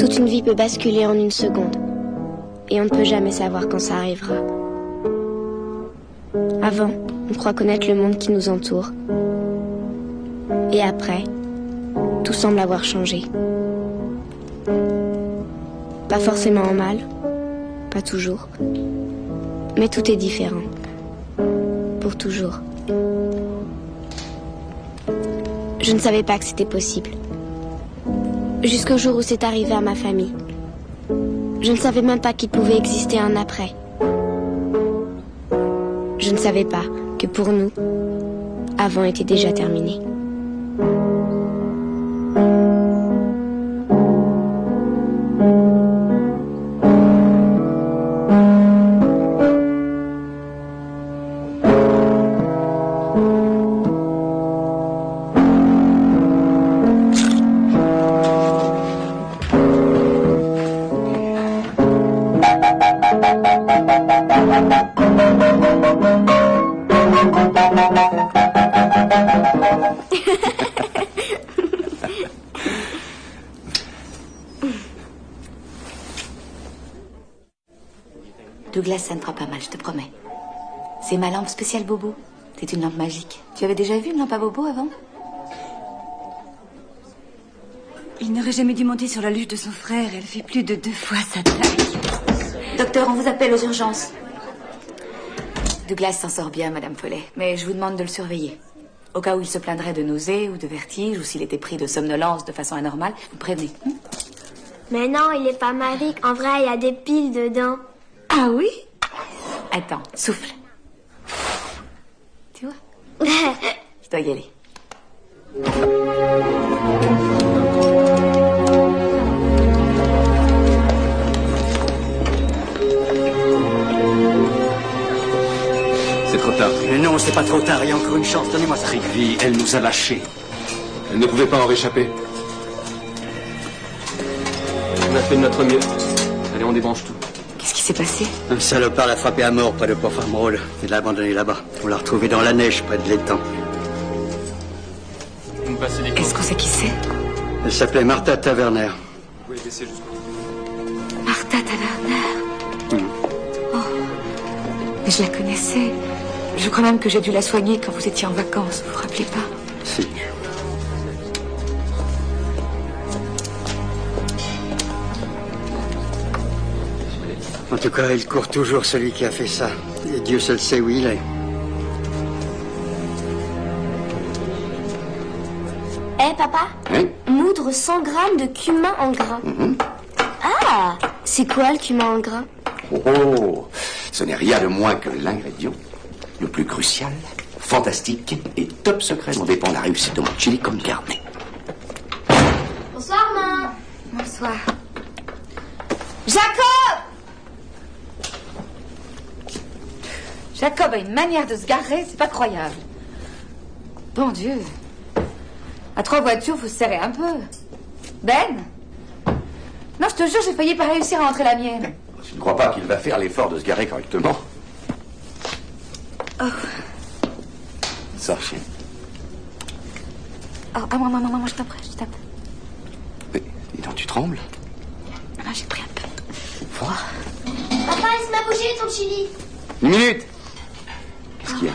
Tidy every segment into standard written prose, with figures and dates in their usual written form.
Toute une vie peut basculer en une seconde. Et on ne peut jamais savoir quand ça arrivera. Avant, on croit connaître le monde qui nous entoure. Et après, tout semble avoir changé. Pas forcément en mal, pas toujours. Mais tout est différent. Pour toujours. Je ne savais pas que c'était possible. Jusqu'au jour où c'est arrivé à ma famille. Je ne savais même pas qu'il pouvait exister un après. Je ne savais pas que pour nous, avant était déjà terminé. Douglas, ça ne fera pas mal, je te promets. C'est ma lampe spéciale Bobo. C'est une lampe magique. Tu avais déjà vu une lampe à Bobo avant? Il n'aurait jamais dû monter sur la luge de son frère. Elle fait plus de 2 fois sa taille. Docteur, on vous appelle aux urgences. Douglas s'en sort bien, Madame Follet. Mais je vous demande de le surveiller. Au cas où il se plaindrait de nausées ou de vertiges, ou s'il était pris de somnolence de façon anormale, vous prévenez. Mais non, il est pas magique. En vrai, il y a des piles dedans. Ah oui? Attends, souffle. Tu vois? Je dois y aller. C'est trop tard. Mais non, c'est pas trop tard. Il y a encore une chance. Donnez-moi ça. Trigvi, elle nous a lâchés. Elle ne pouvait pas en réchapper. On a fait de notre mieux. Allez, on débranche tout. Qu'est-ce qui s'est passé? Un salopard l'a frappé à mort près de Port Farm Road. Il l'a abandonné là-bas. On l'a retrouvé dans la neige près de l'étang. Vous me passez les Est-ce qu'on sait qui c'est? Elle s'appelait Martha Taverner. Vous pouvez baisser jusqu'au bout. Martha Taverner. Oh, mais je la connaissais. Je crois même que j'ai dû la soigner quand vous étiez en vacances. Vous vous rappelez pas? Si. En tout cas, il court toujours celui qui a fait ça. Et Dieu seul sait où il est. Eh, papa? Oui? Moudre 100 grammes de cumin en grains. Ah! C'est quoi le cumin en grains? Oh, ce n'est rien de moins que l'ingrédient le plus crucial, fantastique et top secret dont dépend la réussite de mon chili con carne. Bonsoir, maman. Bonsoir. Jacob! Jacob a une manière de se garer, c'est pas croyable. Bon Dieu. À 3 voitures, faut se serrer un peu. Ben? Non, je te jure, j'ai failli pas réussir à entrer la mienne. Je ne crois pas qu'il va faire l'effort de se garer correctement. Oh. Sors, chien. Oh, ah, moi, je t'en prie, je tape. Mais, dis donc, tu trembles? Ah, j'ai pris un peu froid. Papa, laisse-moi bouger ton chili. 1 minute! Qu'est-ce qu'il y a?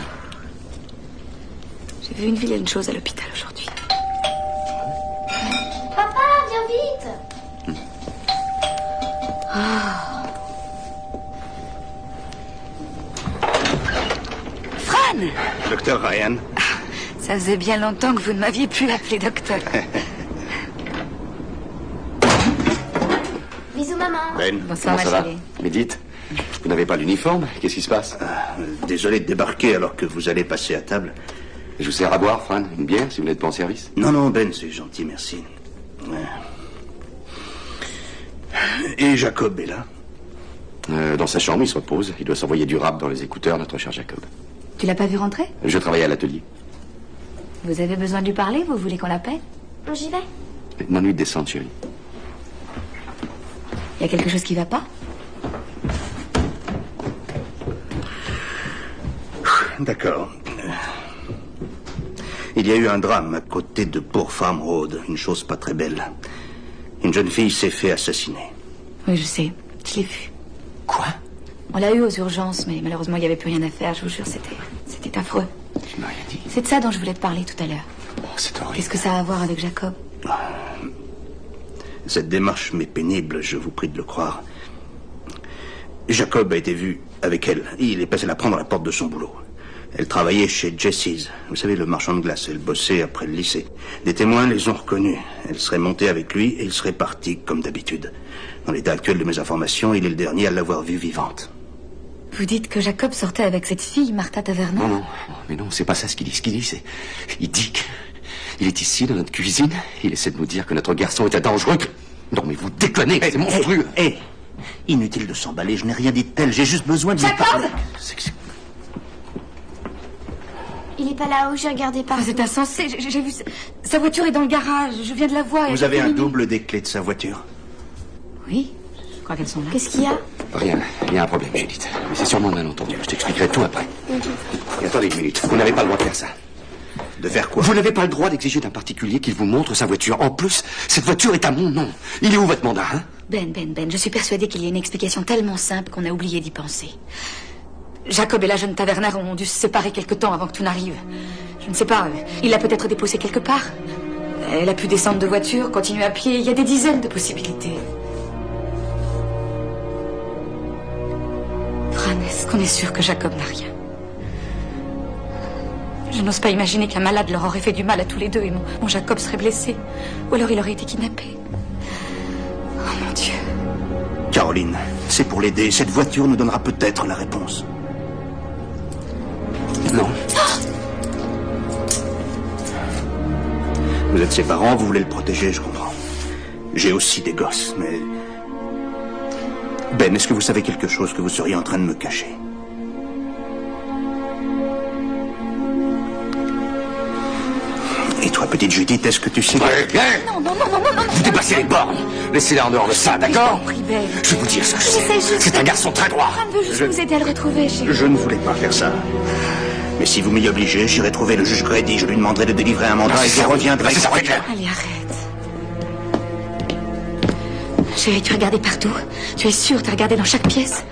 J'ai vu une vilaine chose à l'hôpital aujourd'hui. Papa, viens vite. Fran! Docteur Ryan. Ça faisait bien longtemps que vous ne m'aviez plus appelé docteur. Bisous, maman. Ben, Bonsoir, comment ma ça va? chérie. Mais dites, vous n'avez pas l'uniforme? Qu'est-ce qui se passe? Désolé de débarquer alors que vous allez passer à table. Je vous sers à boire, Fran? Une bière, si vous n'êtes pas en service? Non, Ben, c'est gentil, merci. Ouais. Et Jacob est là? Dans sa chambre, il se repose. Il doit s'envoyer du rap dans les écouteurs, notre cher Jacob. Tu l'as pas vu rentrer? Je travaille à l'atelier. Vous avez besoin de lui parler? Vous voulez qu'on l'appelle? J'y vais. Mon nuit de descente, chérie. Il y a quelque chose qui va pas? D'accord. Il y a eu un drame à côté de Port Farm Road. Une chose pas très belle. Une jeune fille s'est fait assassiner. Oui, je sais. Je l'ai vu. Quoi? On l'a eu aux urgences, mais malheureusement, il n'y avait plus rien à faire. Je vous jure, c'était affreux. Tu m'as rien dit. C'est de ça dont je voulais te parler tout à l'heure. Oh, c'est horrible. Qu'est-ce que ça a à voir avec Jacob? Cette démarche m'est pénible, je vous prie de le croire. Jacob a été vu avec elle. Il est passé la prendre à la porte de son boulot. Elle travaillait chez Jesse's. Vous savez, le marchand de glace. Elle bossait après le lycée. Des témoins les ont reconnus. Elle serait montée avec lui et il serait parti comme d'habitude. Dans l'état actuel de mes informations, il est le dernier à l'avoir vue vivante. Vous dites que Jacob sortait avec cette fille, Martha Taverner? Non, mais non, c'est pas ça ce qu'il dit. Ce qu'il dit, c'est... Il dit qu'il est ici, dans notre cuisine. Il essaie de nous dire que notre garçon est dangereux. Non, mais vous déconnez, c'est monstrueux. Inutile de s'emballer, je n'ai rien dit de tel. J'ai juste besoin de lui Jacob! parler. Il est pas là-haut, j'ai regardé par. Ah, c'est insensé. J'ai vu... Sa voiture est dans le garage. Je viens de la voir. Vous avez un double des clés de sa voiture? Oui, je crois qu'elles sont là. Qu'est-ce qu'il y a? Rien, il y a un problème, Judith. Mais c'est sûrement un malentendu. Je t'expliquerai tout après. Et attendez une minute, vous n'avez pas le droit de faire ça. De faire quoi? Vous n'avez pas le droit d'exiger d'un particulier qu'il vous montre sa voiture. En plus, cette voiture est à mon nom. Il est où votre mandat, hein? Ben, je suis persuadée qu'il y a une explication tellement simple qu'on a oublié d'y penser. Jacob et la jeune tavernaire ont dû se séparer quelque temps avant que tout n'arrive. Je ne sais pas, il l'a peut-être déposée quelque part. Elle a pu descendre de voiture, continuer à pied, il y a des dizaines de possibilités. Fran, est-ce qu'on est sûr que Jacob n'a rien? Je n'ose pas imaginer qu'un malade leur aurait fait du mal à tous les deux et mon Jacob serait blessé. Ou alors il aurait été kidnappé. Oh mon Dieu. Caroline, c'est pour l'aider. Cette voiture nous donnera peut-être la réponse. Non. Vous êtes ses parents, vous voulez le protéger, je comprends. J'ai aussi des gosses, mais... Ben, est-ce que vous savez quelque chose que vous seriez en train de me cacher? Et toi, petite Judith, est-ce que tu sais... Non. Vous dépassez les bornes. Laissez-la en dehors de ça, d'accord? Ben. Je vais vous dire ce que c'est. C'est un garçon très droit. Fran veut juste vous aider à le retrouver, chérie. Je ne voulais pas faire ça. Mais si vous m'y obligez, j'irai trouver le juge Grady. Je lui demanderai de délivrer un mandat et je reviendrai. C'est ça, oui. Allez, arrête. Chérie, tu as regardé partout? Tu es sûre, tu as regardé dans chaque pièce?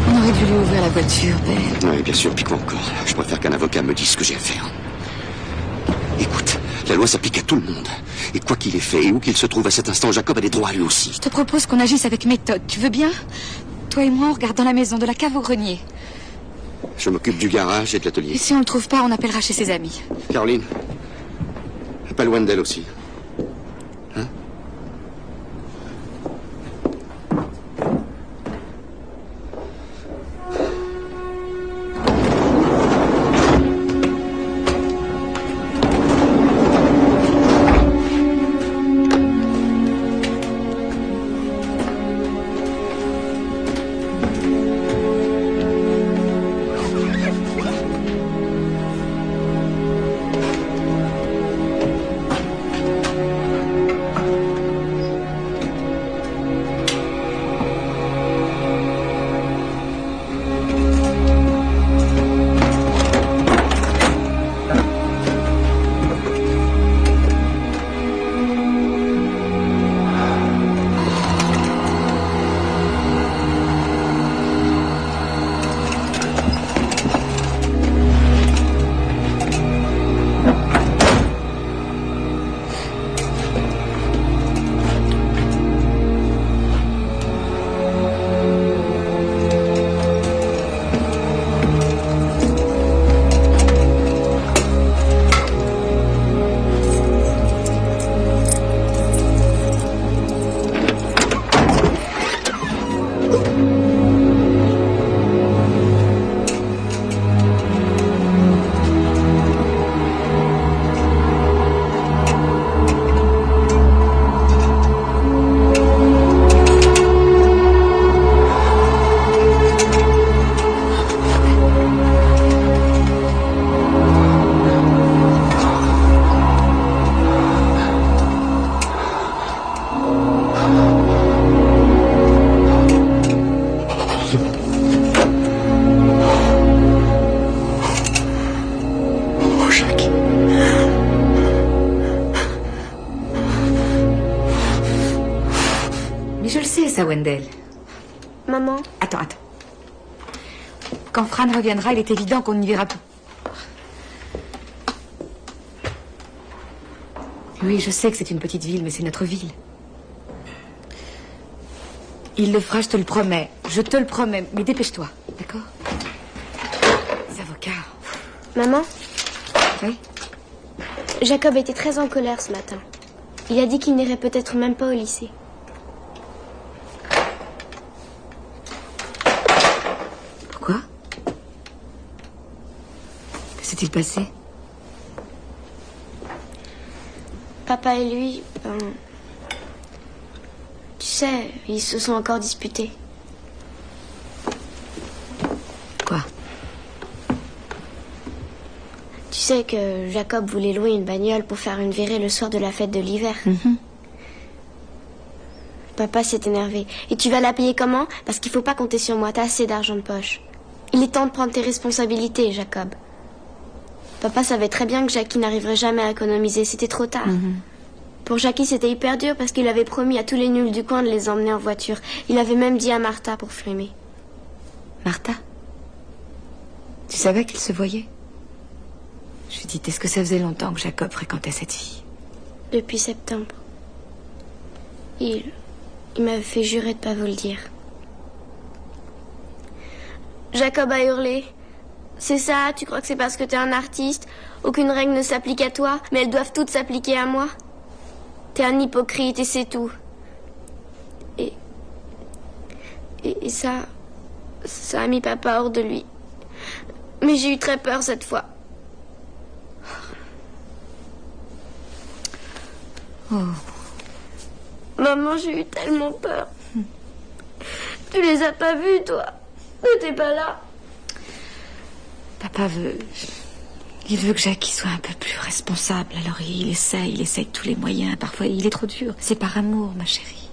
On aurait dû lui ouvrir la voiture, Ben. Oui, bien sûr, pique-moi encore. Je préfère qu'un avocat me dise ce que j'ai à faire. Écoute, la loi s'applique à tout le monde. Et quoi qu'il ait fait, et où qu'il se trouve à cet instant, Jacob a des droits lui aussi. Je te propose qu'on agisse avec méthode. Tu veux bien? Toi et moi, on regarde dans la maison, de la cave au grenier. Je m'occupe du garage et de l'atelier. Et si on le trouve pas, on appellera chez ses amis. Caroline, appelle Wendell aussi. Hein? Wendell. Maman, Attends. Quand Fran reviendra, il est évident qu'on n'y verra plus. Oui, je sais que c'est une petite ville, mais c'est notre ville. Il le fera, je te le promets. Je te le promets. Mais dépêche-toi, d'accord? Les avocats. maman, Oui? Jacob était très en colère ce matin. Il a dit qu'il n'irait peut-être même pas au lycée. Pourquoi? Que s'est-il passé? Papa et lui, tu sais, ils se sont encore disputés. Quoi? Tu sais que Jacob voulait louer une bagnole pour faire une virée le soir de la fête de l'hiver. Papa s'est énervé. Et tu vas la payer comment? Parce qu'il faut pas compter sur moi, t'as assez d'argent de poche. Il est temps de prendre tes responsabilités, Jacob. Papa savait très bien que Jackie n'arriverait jamais à économiser. C'était trop tard. Pour Jackie, c'était hyper dur parce qu'il avait promis à tous les nuls du coin de les emmener en voiture. Il avait même dit à Martha pour frimer. Martha? Tu savais qu'ils se voyaient? Judith, est-ce que ça faisait longtemps que Jacob fréquentait cette fille? Depuis septembre. Il m'avait fait jurer de pas vous le dire. Jacob a hurlé. C'est ça, tu crois que c'est parce que t'es un artiste? Aucune règle ne s'applique à toi, mais elles doivent toutes s'appliquer à moi? T'es un hypocrite et c'est tout. Et ça a mis papa hors de lui. Mais j'ai eu très peur cette fois. Oh. Maman, j'ai eu tellement peur. Tu les as pas vus, toi? T'étais pas là. Papa veut... Il veut que Jackie soit un peu plus responsable. Alors il essaye de tous les moyens. Parfois, il est trop dur. C'est par amour, ma chérie.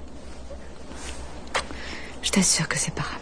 Je t'assure que c'est par amour.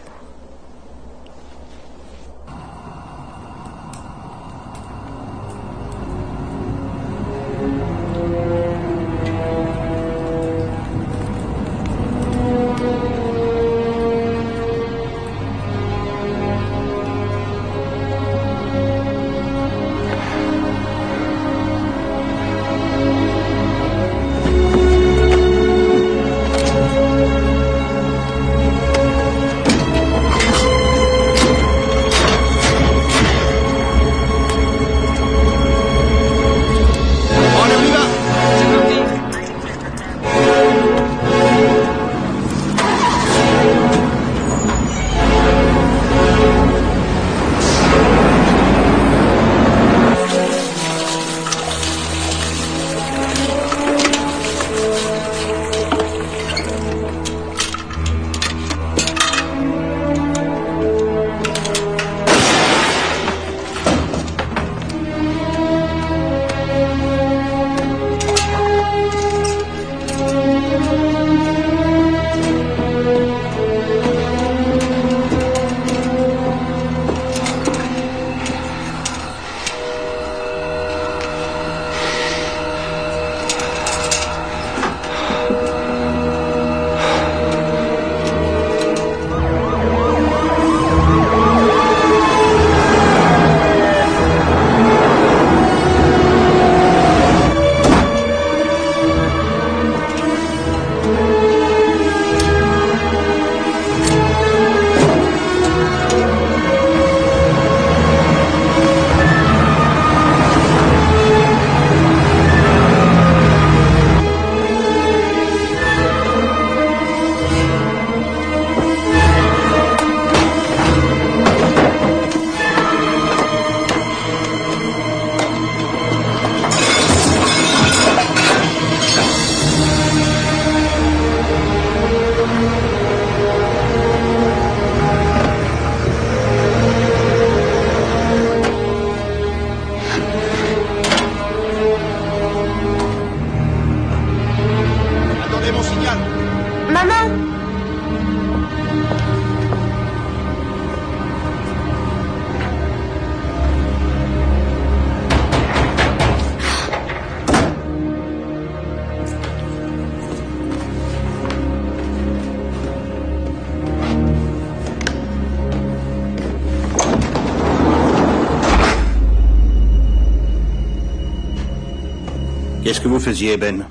Qu'est-ce que vous faisiez, Ben?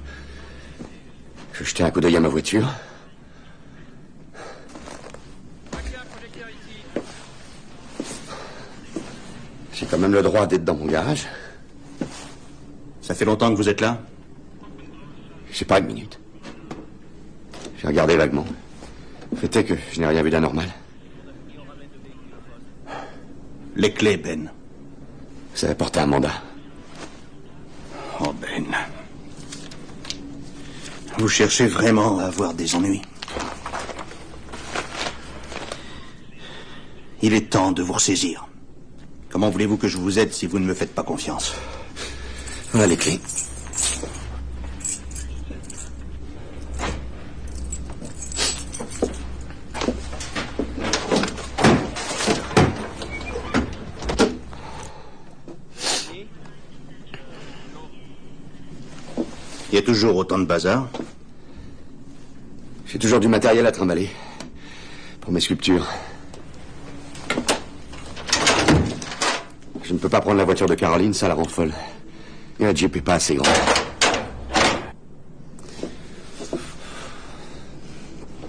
Je jetais un coup d'œil à ma voiture. J'ai quand même le droit d'être dans mon garage. Ça fait longtemps que vous êtes là? Je sais pas, une minute. J'ai regardé vaguement. Le fait est que je n'ai rien vu d'anormal. Les clés, Ben. Ça a porté un mandat. Oh, Ben. Vous cherchez vraiment à avoir des ennuis? Il est temps de vous ressaisir. Comment voulez-vous que je vous aide si vous ne me faites pas confiance? Voilà les clés. y a toujours autant de bazar? J'ai toujours du matériel à trimballer. Pour mes sculptures. Je ne peux pas prendre la voiture de Caroline, ça la rend folle. Et la Jeep est pas assez grande.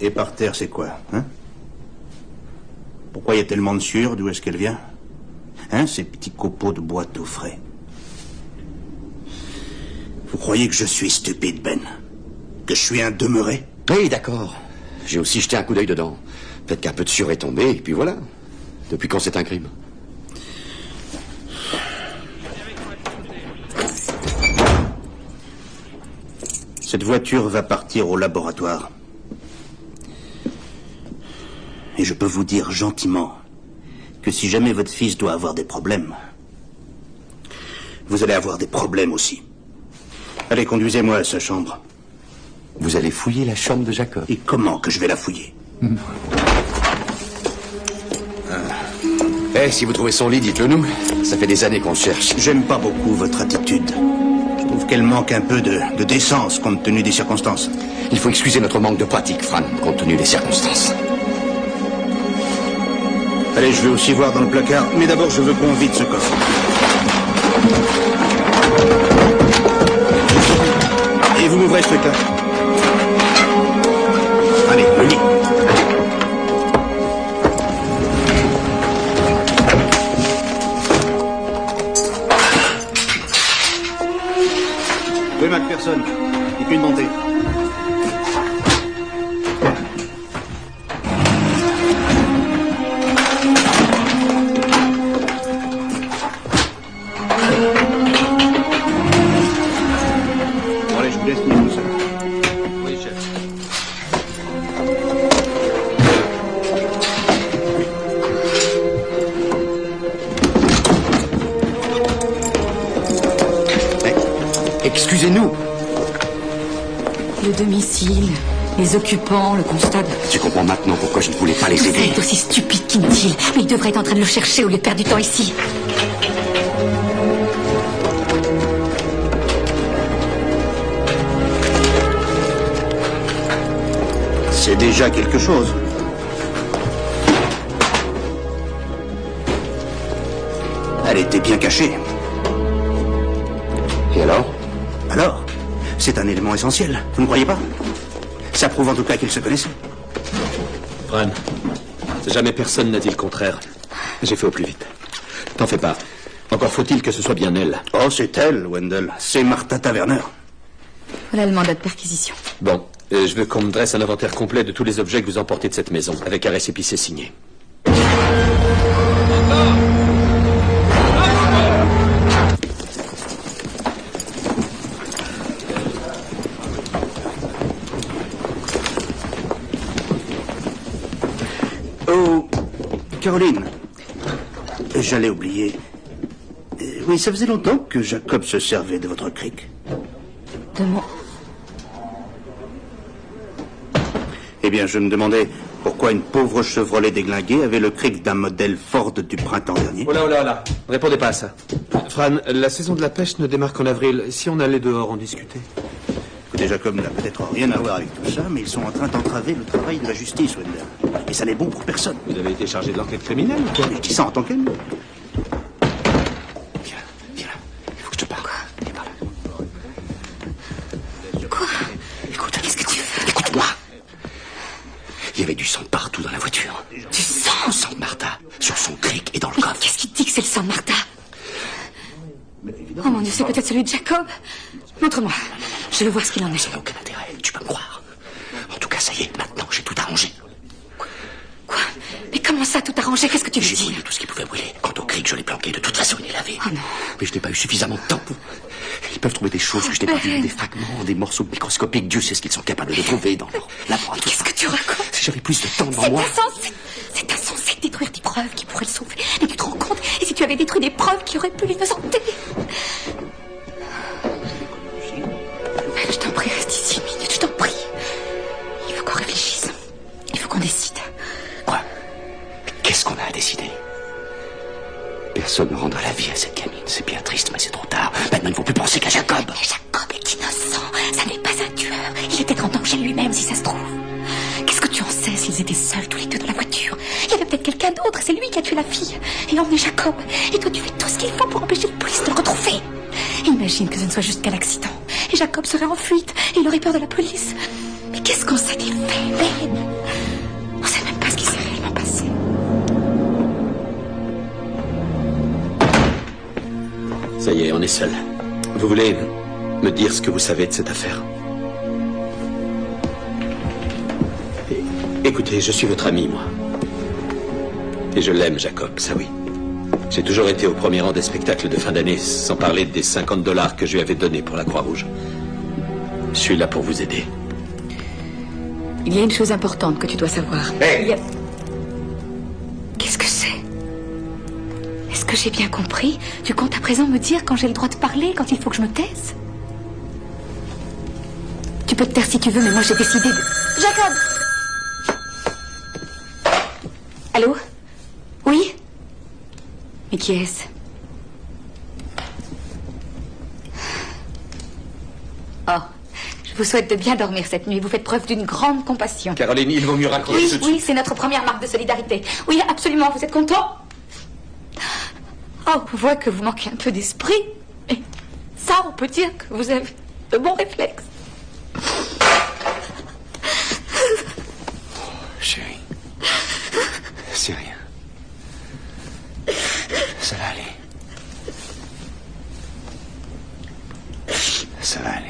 Et par terre, c'est quoi, hein? Pourquoi il y a tellement de sueur? D'où est-ce qu'elle vient? Hein, ces petits copeaux de bois tout frais. Vous croyez que je suis stupide, Ben? Que je suis un demeuré? Oui, d'accord. J'ai aussi jeté un coup d'œil dedans. Peut-être qu'un peu de sueur est tombé, et puis voilà. Depuis quand c'est un crime? Cette voiture va partir au laboratoire. Et je peux vous dire gentiment que si jamais votre fils doit avoir des problèmes, vous allez avoir des problèmes aussi. Allez, conduisez-moi à sa chambre. Vous allez fouiller la chambre de Jacob? Et comment que je vais la fouiller? Si vous trouvez son lit, dites-le nous. Ça fait des années qu'on le cherche. J'aime pas beaucoup votre attitude. Je trouve qu'elle manque un peu de décence compte tenu des circonstances. Il faut excuser notre manque de pratique, Fran, compte tenu des circonstances. Allez, je vais aussi voir dans le placard, mais d'abord je veux qu'on vide ce coffre. Et vous m'ouvrez ce truc-là. Allez, le lit. Oui, McPherson. Et puis une montée. Excusez-nous. Le domicile, les occupants, le constable. Tu comprends maintenant pourquoi je ne voulais pas les aider. Vous êtes aussi stupide qu'inutile. Mais il devrait être en train de le chercher au lieu de perdre du temps ici. C'est déjà quelque chose. Elle était bien cachée. Et alors? Alors, c'est un élément essentiel, vous ne croyez pas? Ça prouve en tout cas qu'ils se connaissaient. Fran, jamais personne n'a dit le contraire. J'ai fait au plus vite. T'en fais pas. Encore faut-il que ce soit bien elle. Oh, c'est elle, Wendell. C'est Martha Taverner. Voilà le mandat de perquisition. Bon, je veux qu'on me dresse un inventaire complet de tous les objets que vous emportez de cette maison, avec un récépissé signé. Oh, Caroline, j'allais oublier. Oui, ça faisait longtemps que Jacob se servait de votre cric. De mon... Eh bien, je me demandais pourquoi une pauvre Chevrolet déglinguée avait le cric d'un modèle Ford du printemps dernier. Oh là, oh là, oh là. Ne répondez pas à ça. Fran, la saison de la pêche ne démarre qu'en avril. Si on allait dehors en discuter. Écoutez, Jacob n'a peut-être rien à voir avec tout ça, mais ils sont en train d'entraver le travail de la justice, Wendell. Et ça n'est bon pour personne. Vous avez été chargé de l'enquête criminelle ou quoi? Mais je dis ça en tant qu'ami. Viens là, viens là. Il faut que je te parle. Viens par là. Quoi? Écoute, qu'est-ce que tu fais? Écoute-moi. Il y avait du sang partout dans la voiture. Du sang? Le sang de Martha, sur son cric et dans le coffre. Qu'est-ce qui te dit que c'est le sang de Martha? Oh mon Dieu, c'est peut-être celui de Jacob. Montre-moi. Je veux voir ce qu'il en est. Ça n'a aucun intérêt, tu peux me croire. En tout cas, ça y est, maintenant, j'ai tout arrangé. Quoi? Mais comment ça, tout arrangé? Qu'est-ce que tu veux J'ai dire? brûlé tout ce qui pouvait brûler. Quant au cric, je l'ai planqué. De toute façon, il est lavé. Oh non. Mais je n'ai pas eu suffisamment de temps pour... Ils peuvent trouver des choses que je n'ai pas vues, des fragments, des morceaux microscopiques. Dieu sait ce qu'ils sont capables de trouver dans leur laboratoire. Qu'est-ce que tu racontes? Si j'avais plus de temps devant moi... C'est insensé de détruire des preuves qui pourraient le sauver. Mais tu te rends compte? Et si tu avais détruit des preuves qui auraient pu l'innocenter? Je t'en prie, reste ici une minute, je t'en prie. Il faut qu'on réfléchisse. Il faut qu'on décide. Quoi? Qu'est-ce qu'on a à décider? Personne ne rendra la vie à cette gamine. C'est bien triste, mais c'est trop tard. Maintenant, il ne faut plus penser qu'à Jacob. Mais Jacob est innocent. Ça n'est pas un tueur. Il était en danger lui-même, si ça se trouve. Qu'est-ce que tu en sais s'ils étaient seuls tous les deux dans la voiture? Il y avait peut-être quelqu'un d'autre, c'est lui qui a tué la fille et emmené Jacob. Et toi, tu fais tout ce qu'il faut pour empêcher la police de le retrouver. Imagine que ce ne soit juste qu'un accident. Et Jacob serait en fuite et il aurait peur de la police. Mais qu'est-ce qu'on sait des faits, Ben? On sait même pas ce qui s'est réellement passé. Ça y est, on est seul. Vous voulez me dire ce que vous savez de cette affaire? Écoutez, je suis votre ami, moi. Et je l'aime, Jacob, ça oui. J'ai toujours été au premier rang des spectacles de fin d'année, sans parler des $50 que je lui avais donnés pour la Croix-Rouge. Je suis là pour vous aider. Il y a une chose importante que tu dois savoir. Hey. Qu'est-ce que c'est? Est-ce que j'ai bien compris? Tu comptes à présent me dire quand j'ai le droit de parler, quand il faut que je me taise? Tu peux te taire si tu veux, mais moi j'ai décidé de... Jacob! Allô? Oui? Mais qui est-ce? Oh, je vous souhaite de bien dormir cette nuit. Vous faites preuve d'une grande compassion. Caroline, il vaut mieux raccrocher tout de suite. Oui, c'est notre première marque de solidarité. Oui, absolument. Vous êtes content? Oh, on voit que vous manquez un peu d'esprit. Mais ça, on peut dire que vous avez de bons réflexes. Chérie. C'est rien. Ça va aller. Ça va aller.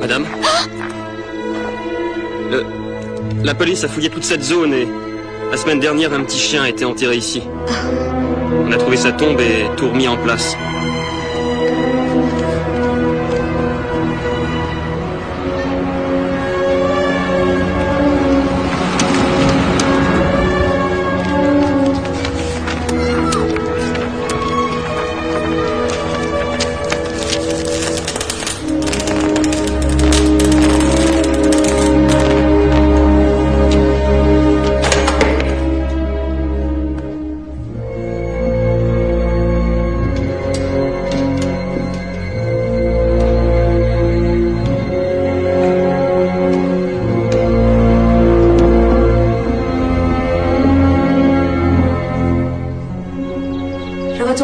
Madame? La police a fouillé toute cette zone et la semaine dernière, un petit chien a été enterré ici. On a trouvé sa tombe et tout remis en place.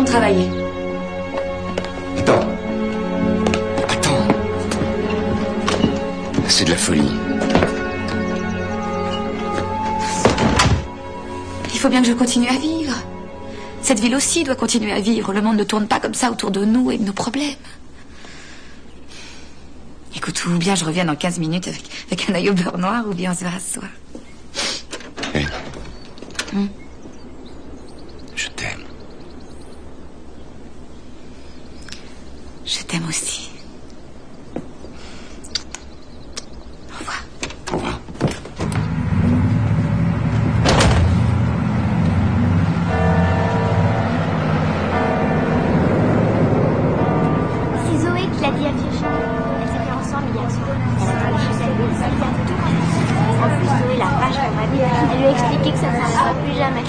Travailler. Attends. Attends. C'est de la folie. Il faut bien que je continue à vivre. Cette ville aussi doit continuer à vivre. Le monde ne tourne pas comme ça autour de nous et de nos problèmes. Écoute, ou bien je reviens dans 15 minutes avec un œil au beurre noir, ou bien on se verra ce soir. Hey. Je t'aime. Je t'aime aussi. Au revoir. Au revoir. C'est Zoé qui l'a dit à Virginie. Elles étaient ensemble hier soir. Elle a parlé chez elle. Elle a tout raconté. En plus, Zoé, la vache dans ma vie, elle lui a expliqué que ça ne s'arrêtera plus jamais.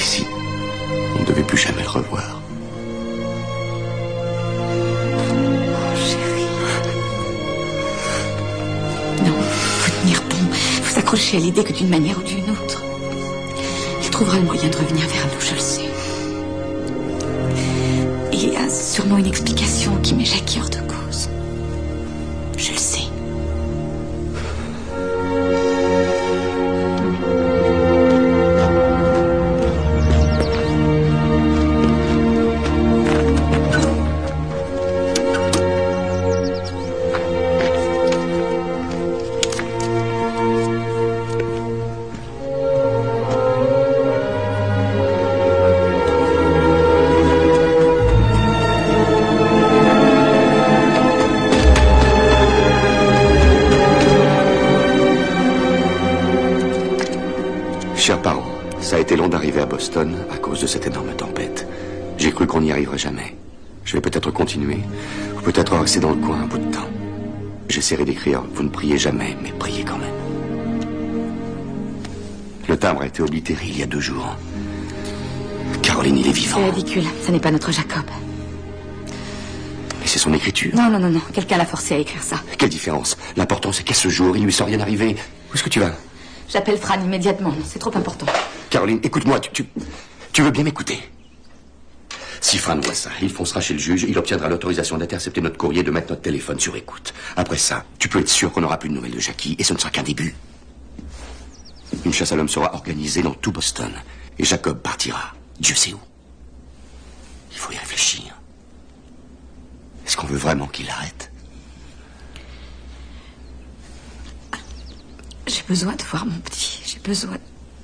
ici, on ne devait plus jamais le revoir. Oh, chérie. Non, faut tenir bon. Faut s'accrocher à l'idée que d'une manière ou d'une autre, il trouvera le moyen de revenir vers nous, je le sais. Il y a sûrement une explication qui met Jackie hors de cause. Je le sais. Chers parents, ça a été long d'arriver à Boston à cause de cette énorme tempête. J'ai cru qu'on n'y arriverait jamais. Je vais peut-être continuer, ou peut-être rester dans le coin un bout de temps. J'essaierai d'écrire, vous ne priez jamais, mais priez quand même. Le timbre a été oblitéré il y a 2 jours. Caroline, il est vivant. C'est ridicule, ça n'est pas notre Jacob. Mais c'est son écriture. Non, non, non, non, quelqu'un l'a forcé à écrire ça. Quelle différence? L'important, c'est qu'à ce jour, il lui soit rien arrivé. Où est-ce que tu vas? J'appelle Fran immédiatement, c'est trop important. Caroline, écoute-moi, tu veux bien m'écouter? Si Fran voit ça, il foncera chez le juge, il obtiendra l'autorisation d'intercepter notre courrier, de mettre notre téléphone sur écoute. Après ça, tu peux être sûr qu'on n'aura plus de nouvelles de Jackie, et ce ne sera qu'un début. Une chasse à l'homme sera organisée dans tout Boston, et Jacob partira, Dieu sait où. Il faut y réfléchir. Est-ce qu'on veut vraiment qu'il l'arrête? J'ai besoin de voir mon petit. J'ai besoin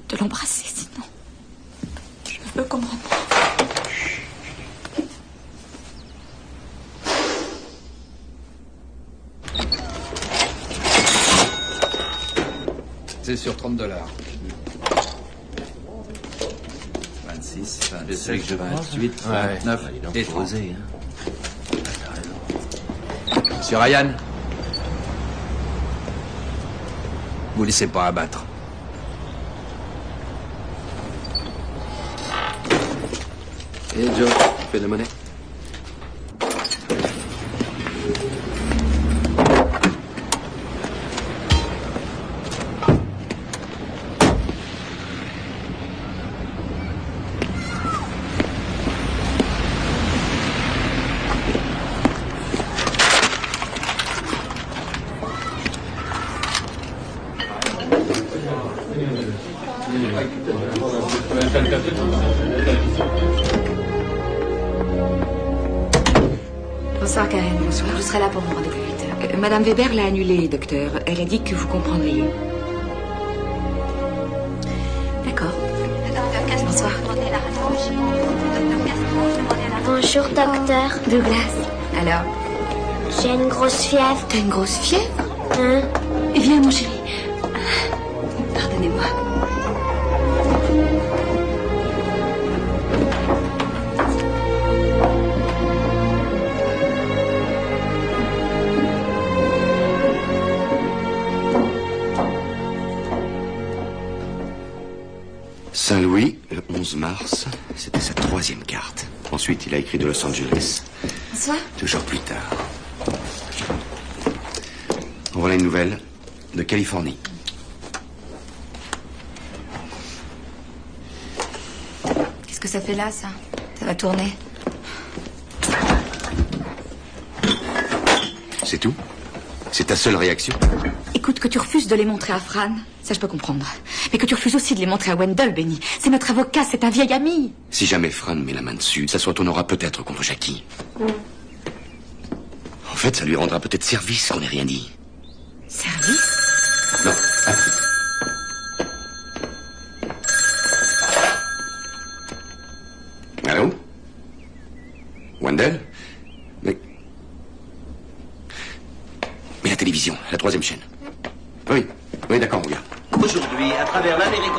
de l'embrasser, sinon je ne veux comprendre. C'est sur $30. 26, 27, 28, 29 et 30. Monsieur Ryan, vous laissez pas abattre. Et Joe, tu fais de la monnaie? Bonsoir Karen, bonsoir. Je serai là pour mon rendez-vous 8h. Madame Weber l'a annulé, docteur. Elle a dit que vous comprendriez. D'accord. Bonsoir. Bonjour, docteur. Douglas. Alors, J'ai une grosse fièvre. t'as une grosse fièvre? Hein? Viens, mon chéri. Pardonnez-moi. Saint-Louis, le 11 mars, c'était sa 3e carte. Ensuite, il a écrit de Los Angeles. Bonsoir. 2 jours plus tard. En voilà une nouvelle de Californie. Qu'est-ce que ça fait là, ça? Ça va tourner. C'est tout? C'est ta seule réaction? Écoute, que tu refuses de les montrer à Fran, ça je peux comprendre. Mais que tu refuses aussi de les montrer à Wendell, Benny. C'est notre avocat, c'est un vieil ami. Si jamais Fran met la main dessus, ça se retournera peut-être contre Jackie. En fait, ça lui rendra peut-être service qu'on n'ait rien dit. Service? Non. Allô? Wendell? Mais la télévision, la 3e chaîne. Oui, d'accord, mon gars. Aujourd'hui, à travers l'Amérique...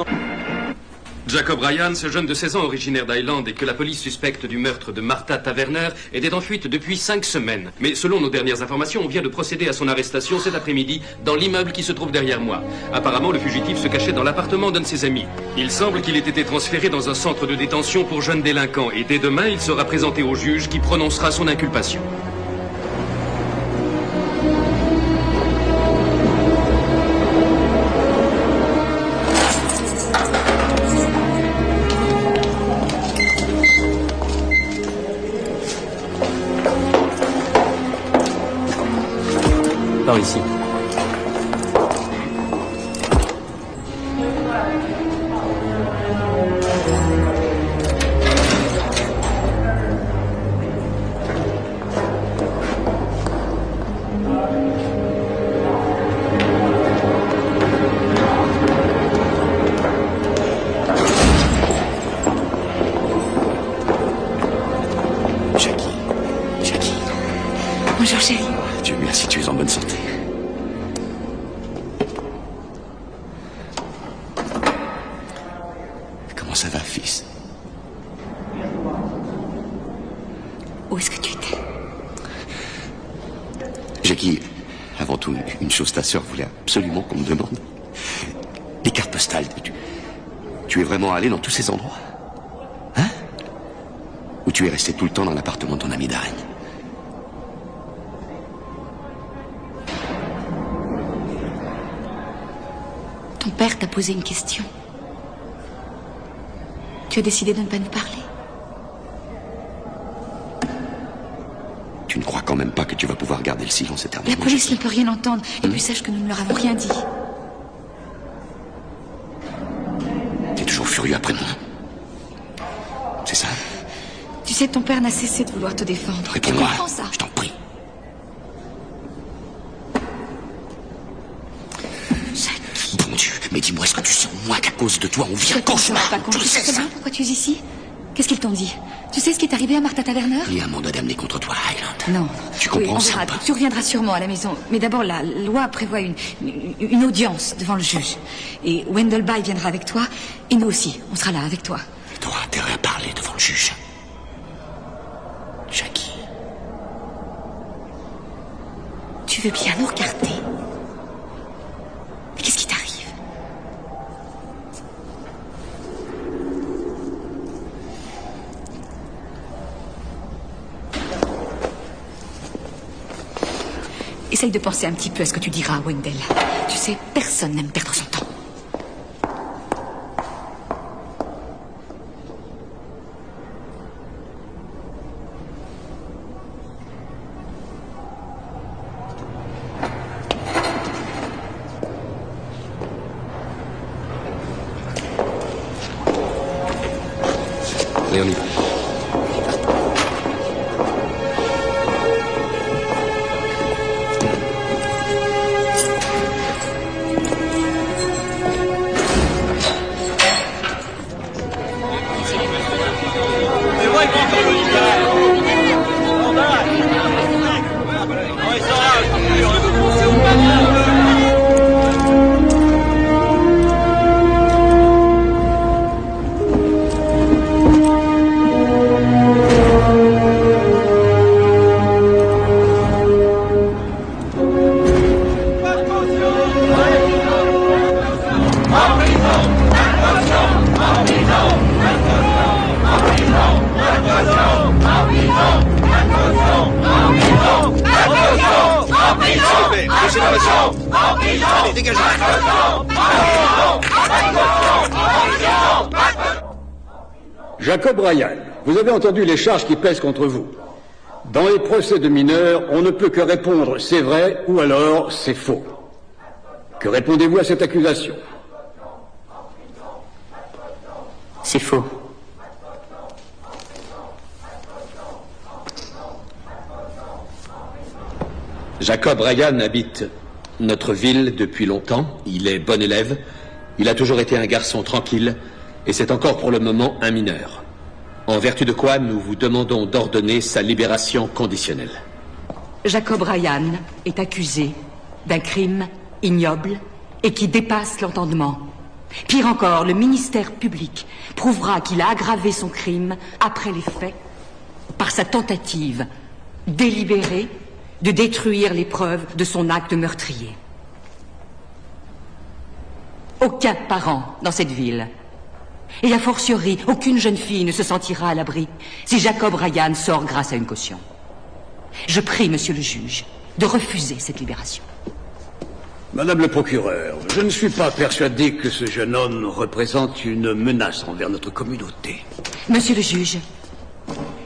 Jacob Ryan, ce jeune de 16 ans originaire d'Highland et que la police suspecte du meurtre de Martha Taverner, était en fuite depuis 5 semaines. Mais selon nos dernières informations, on vient de procéder à son arrestation cet après-midi dans l'immeuble qui se trouve derrière moi. Apparemment, le fugitif se cachait dans l'appartement d'un de ses amis. Il semble qu'il ait été transféré dans un centre de détention pour jeunes délinquants et dès demain, il sera présenté au juge qui prononcera son inculpation. Par ici. Jackie. Bonjour, chérie. Dieu merci, tu es en bonne santé. Comment ça va, fils? Où est-ce que tu étais? Jackie, avant tout, une chose, ta sœur voulait absolument qu'on me demande. Les cartes postales, tu es vraiment allé dans tous ces endroits? Hein? Ou tu es resté tout le temps dans l'appartement de ton ami Darren? Ton père t'a posé une question. Tu as décidé de ne pas nous parler. Tu ne crois quand même pas que tu vas pouvoir garder le silence éternellement? La police ne peut rien entendre. Et puis sache que nous ne leur avons rien dit. T'es toujours furieux après moi? C'est ça? Tu sais, ton père n'a cessé de vouloir te défendre. Réponds-moi. Tu comprends ça? Je t'en prie. Bon Dieu, mais dis-moi, est-ce que tu sais au moins qu'à cause de toi, on vit un cauchemar? Tu sais très bien pourquoi tu es ici? Qu'est-ce qu'ils t'ont dit? Tu sais ce qui est arrivé à Martha Taverner? Il y a un mandat d'amener contre toi, Highland. Non. Tu comprends ça ou pas? Tu reviendras sûrement à la maison. Mais d'abord, la loi prévoit une audience devant le juge. Et Wendell Bay viendra avec toi. Et nous aussi, on sera là avec toi. T'auras intérêt à parler devant le juge. Jackie. Tu veux bien nous regarder? Mais qu'est-ce qui t'arrive? Essaye de penser un petit peu à ce que tu diras à Wendell. Tu sais, personne n'aime perdre son temps. Allez, on y va. Jacob Ryan, vous avez entendu les charges qui pèsent contre vous. Dans les procès de mineurs, on ne peut que répondre c'est vrai ou alors c'est faux. Que répondez-vous à cette accusation? C'est faux. Jacob Ryan habite notre ville depuis longtemps. Il est bon élève. Il a toujours été un garçon tranquille. Et c'est encore pour le moment un mineur. En vertu de quoi nous vous demandons d'ordonner sa libération conditionnelle. Jacob Ryan est accusé d'un crime ignoble et qui dépasse l'entendement. Pire encore, le ministère public prouvera qu'il a aggravé son crime après les faits par sa tentative délibérée de détruire les preuves de son acte meurtrier. Aucun parent dans cette ville, et a fortiori, aucune jeune fille ne se sentira à l'abri si Jacob Ryan sort grâce à une caution. Je prie, monsieur le juge, de refuser cette libération. Madame le procureur, je ne suis pas persuadé que ce jeune homme représente une menace envers notre communauté. Monsieur le juge,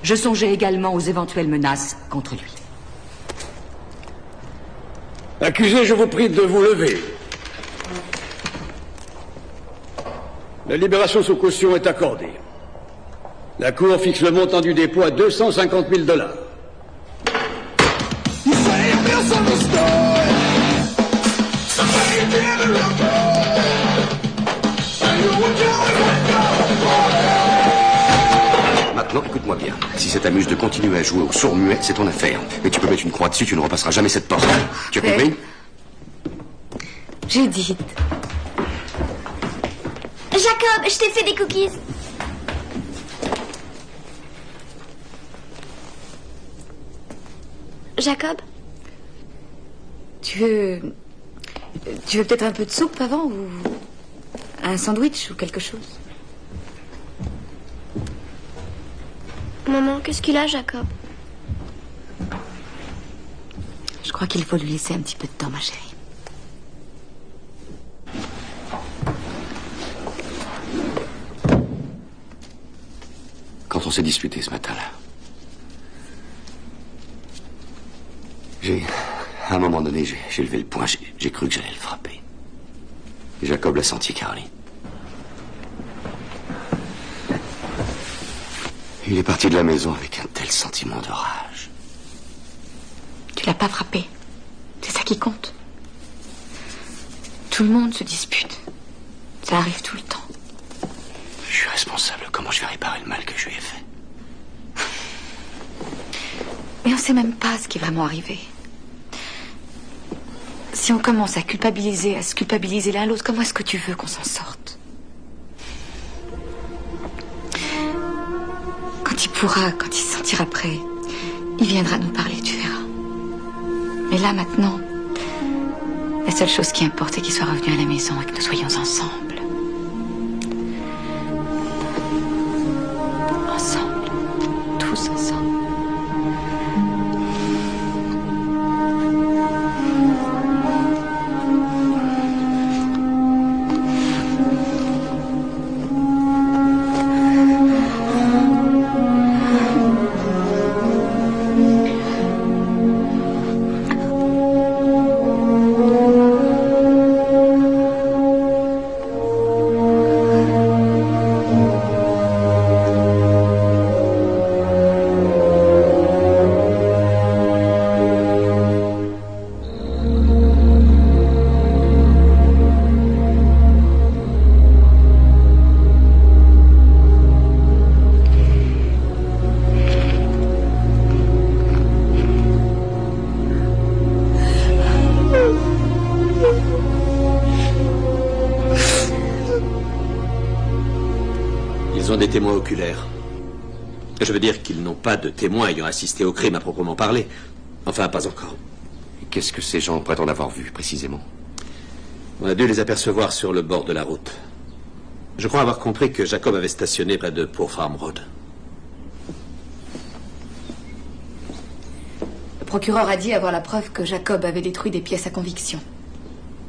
je songeais également aux éventuelles menaces contre lui. Accusé, je vous prie de vous lever. La libération sous caution est accordée. La Cour fixe le montant du dépôt à 250 000 $. Maintenant, écoute-moi bien. Si ça t'amuse de continuer à jouer au sourd-muet, c'est ton affaire. Mais tu peux mettre une croix dessus, tu ne repasseras jamais cette porte. Tu as compris? Judith. Jacob, je t'ai fait des cookies. Jacob? Tu veux peut-être un peu de soupe avant ou un sandwich ou quelque chose? Maman, qu'est-ce qu'il a, Jacob? Je crois qu'il faut lui laisser un petit peu de temps, ma chérie. Quand on s'est disputé ce matin-là, à un moment donné, j'ai levé le poing, j'ai cru que j'allais le frapper. Et Jacob l'a senti, Caroline. Il est parti de la maison avec un tel sentiment de rage. Tu l'as pas frappé. C'est ça qui compte. Tout le monde se dispute. Ça arrive tout le temps. Je suis responsable. Comment je vais réparer le mal que je lui ai fait? Mais on sait même pas ce qui est vraiment arrivé. Si on commence à se culpabiliser l'un l'autre, comment est-ce que tu veux qu'on s'en sorte? Quand il se sentira prêt, il viendra nous parler, tu verras. Mais là, maintenant, la seule chose qui importe, c'est qu'il soit revenu à la maison et que nous soyons ensemble. Ensemble. Tous ensemble. Ils ont des témoins oculaires. Je veux dire qu'ils n'ont pas de témoins ayant assisté au crime à proprement parler. Enfin, pas encore. Qu'est-ce que ces gens prétendent avoir vu, précisément? On a dû les apercevoir sur le bord de la route. Je crois avoir compris que Jacob avait stationné près de Poor Farm Road. Le procureur a dit avoir la preuve que Jacob avait détruit des pièces à conviction.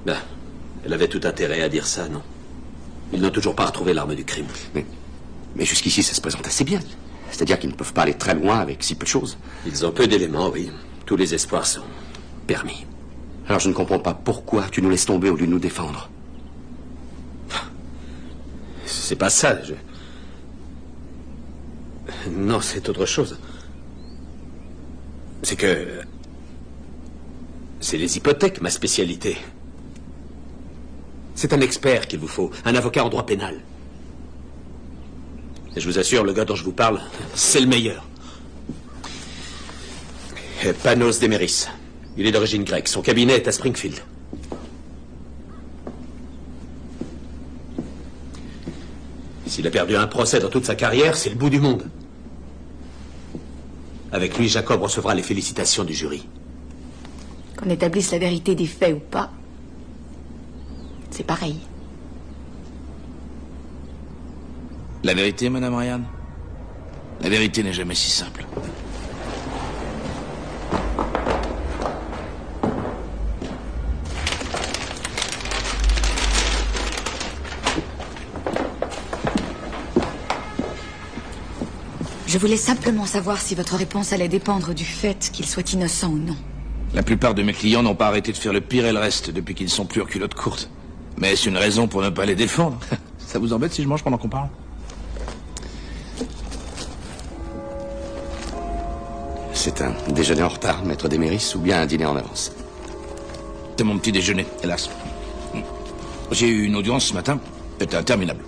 Ben, elle avait tout intérêt à dire ça, non? Ils n'ont toujours pas retrouvé l'arme du crime. Mais jusqu'ici, ça se présente assez bien. C'est-à-dire qu'ils ne peuvent pas aller très loin avec si peu de choses. Ils ont peu d'éléments, oui. Tous les espoirs sont permis. Alors je ne comprends pas pourquoi tu nous laisses tomber au lieu de nous défendre. C'est pas ça, Non, c'est autre chose. C'est que... C'est les hypothèques, ma spécialité. C'est un expert qu'il vous faut, un avocat en droit pénal. Et je vous assure, le gars dont je vous parle, c'est le meilleur. Panos Demeris. Il est d'origine grecque. Son cabinet est à Springfield. S'il a perdu un procès dans toute sa carrière, c'est le bout du monde. Avec lui, Jacob recevra les félicitations du jury. Qu'on établisse la vérité des faits ou pas, c'est pareil. La vérité, Madame Ryan? La vérité n'est jamais si simple. Je voulais simplement savoir si votre réponse allait dépendre du fait qu'il soit innocent ou non. La plupart de mes clients n'ont pas arrêté de faire le pire et le reste depuis qu'ils ne sont plus aux culottes courtes. Mais est-ce une raison pour ne pas les défendre? Ça vous embête si je mange pendant qu'on parle? C'est un déjeuner en retard, maître Deméris, ou bien un dîner en avance? C'est mon petit déjeuner, hélas. J'ai eu une audience ce matin. C'était interminable.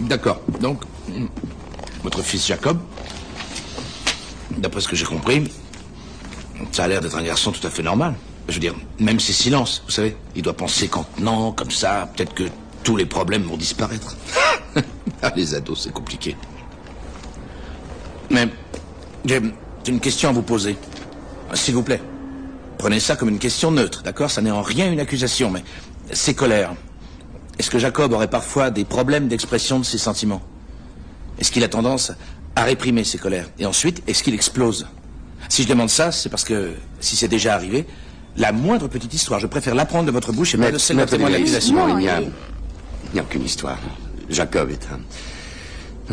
D'accord. Donc, votre fils Jacob, d'après ce que j'ai compris, ça a l'air d'être un garçon tout à fait normal. Je veux dire, même ses silences, vous savez, il doit penser qu'en tenant comme ça, peut-être que tous les problèmes vont disparaître. Les ados, c'est compliqué. Mais j'ai une question à vous poser. S'il vous plaît, prenez ça comme une question neutre, d'accord? Ça n'est en rien une accusation, mais ses colères. Est-ce que Jacob aurait parfois des problèmes d'expression de ses sentiments? Est-ce qu'il a tendance à réprimer ses colères? Et ensuite, est-ce qu'il explose? Si je demande ça, c'est parce que, si c'est déjà arrivé, la moindre petite histoire, je préfère l'apprendre de votre bouche et pas de celle d'un témoin d'accusation. Il n'y a aucune histoire. Jacob est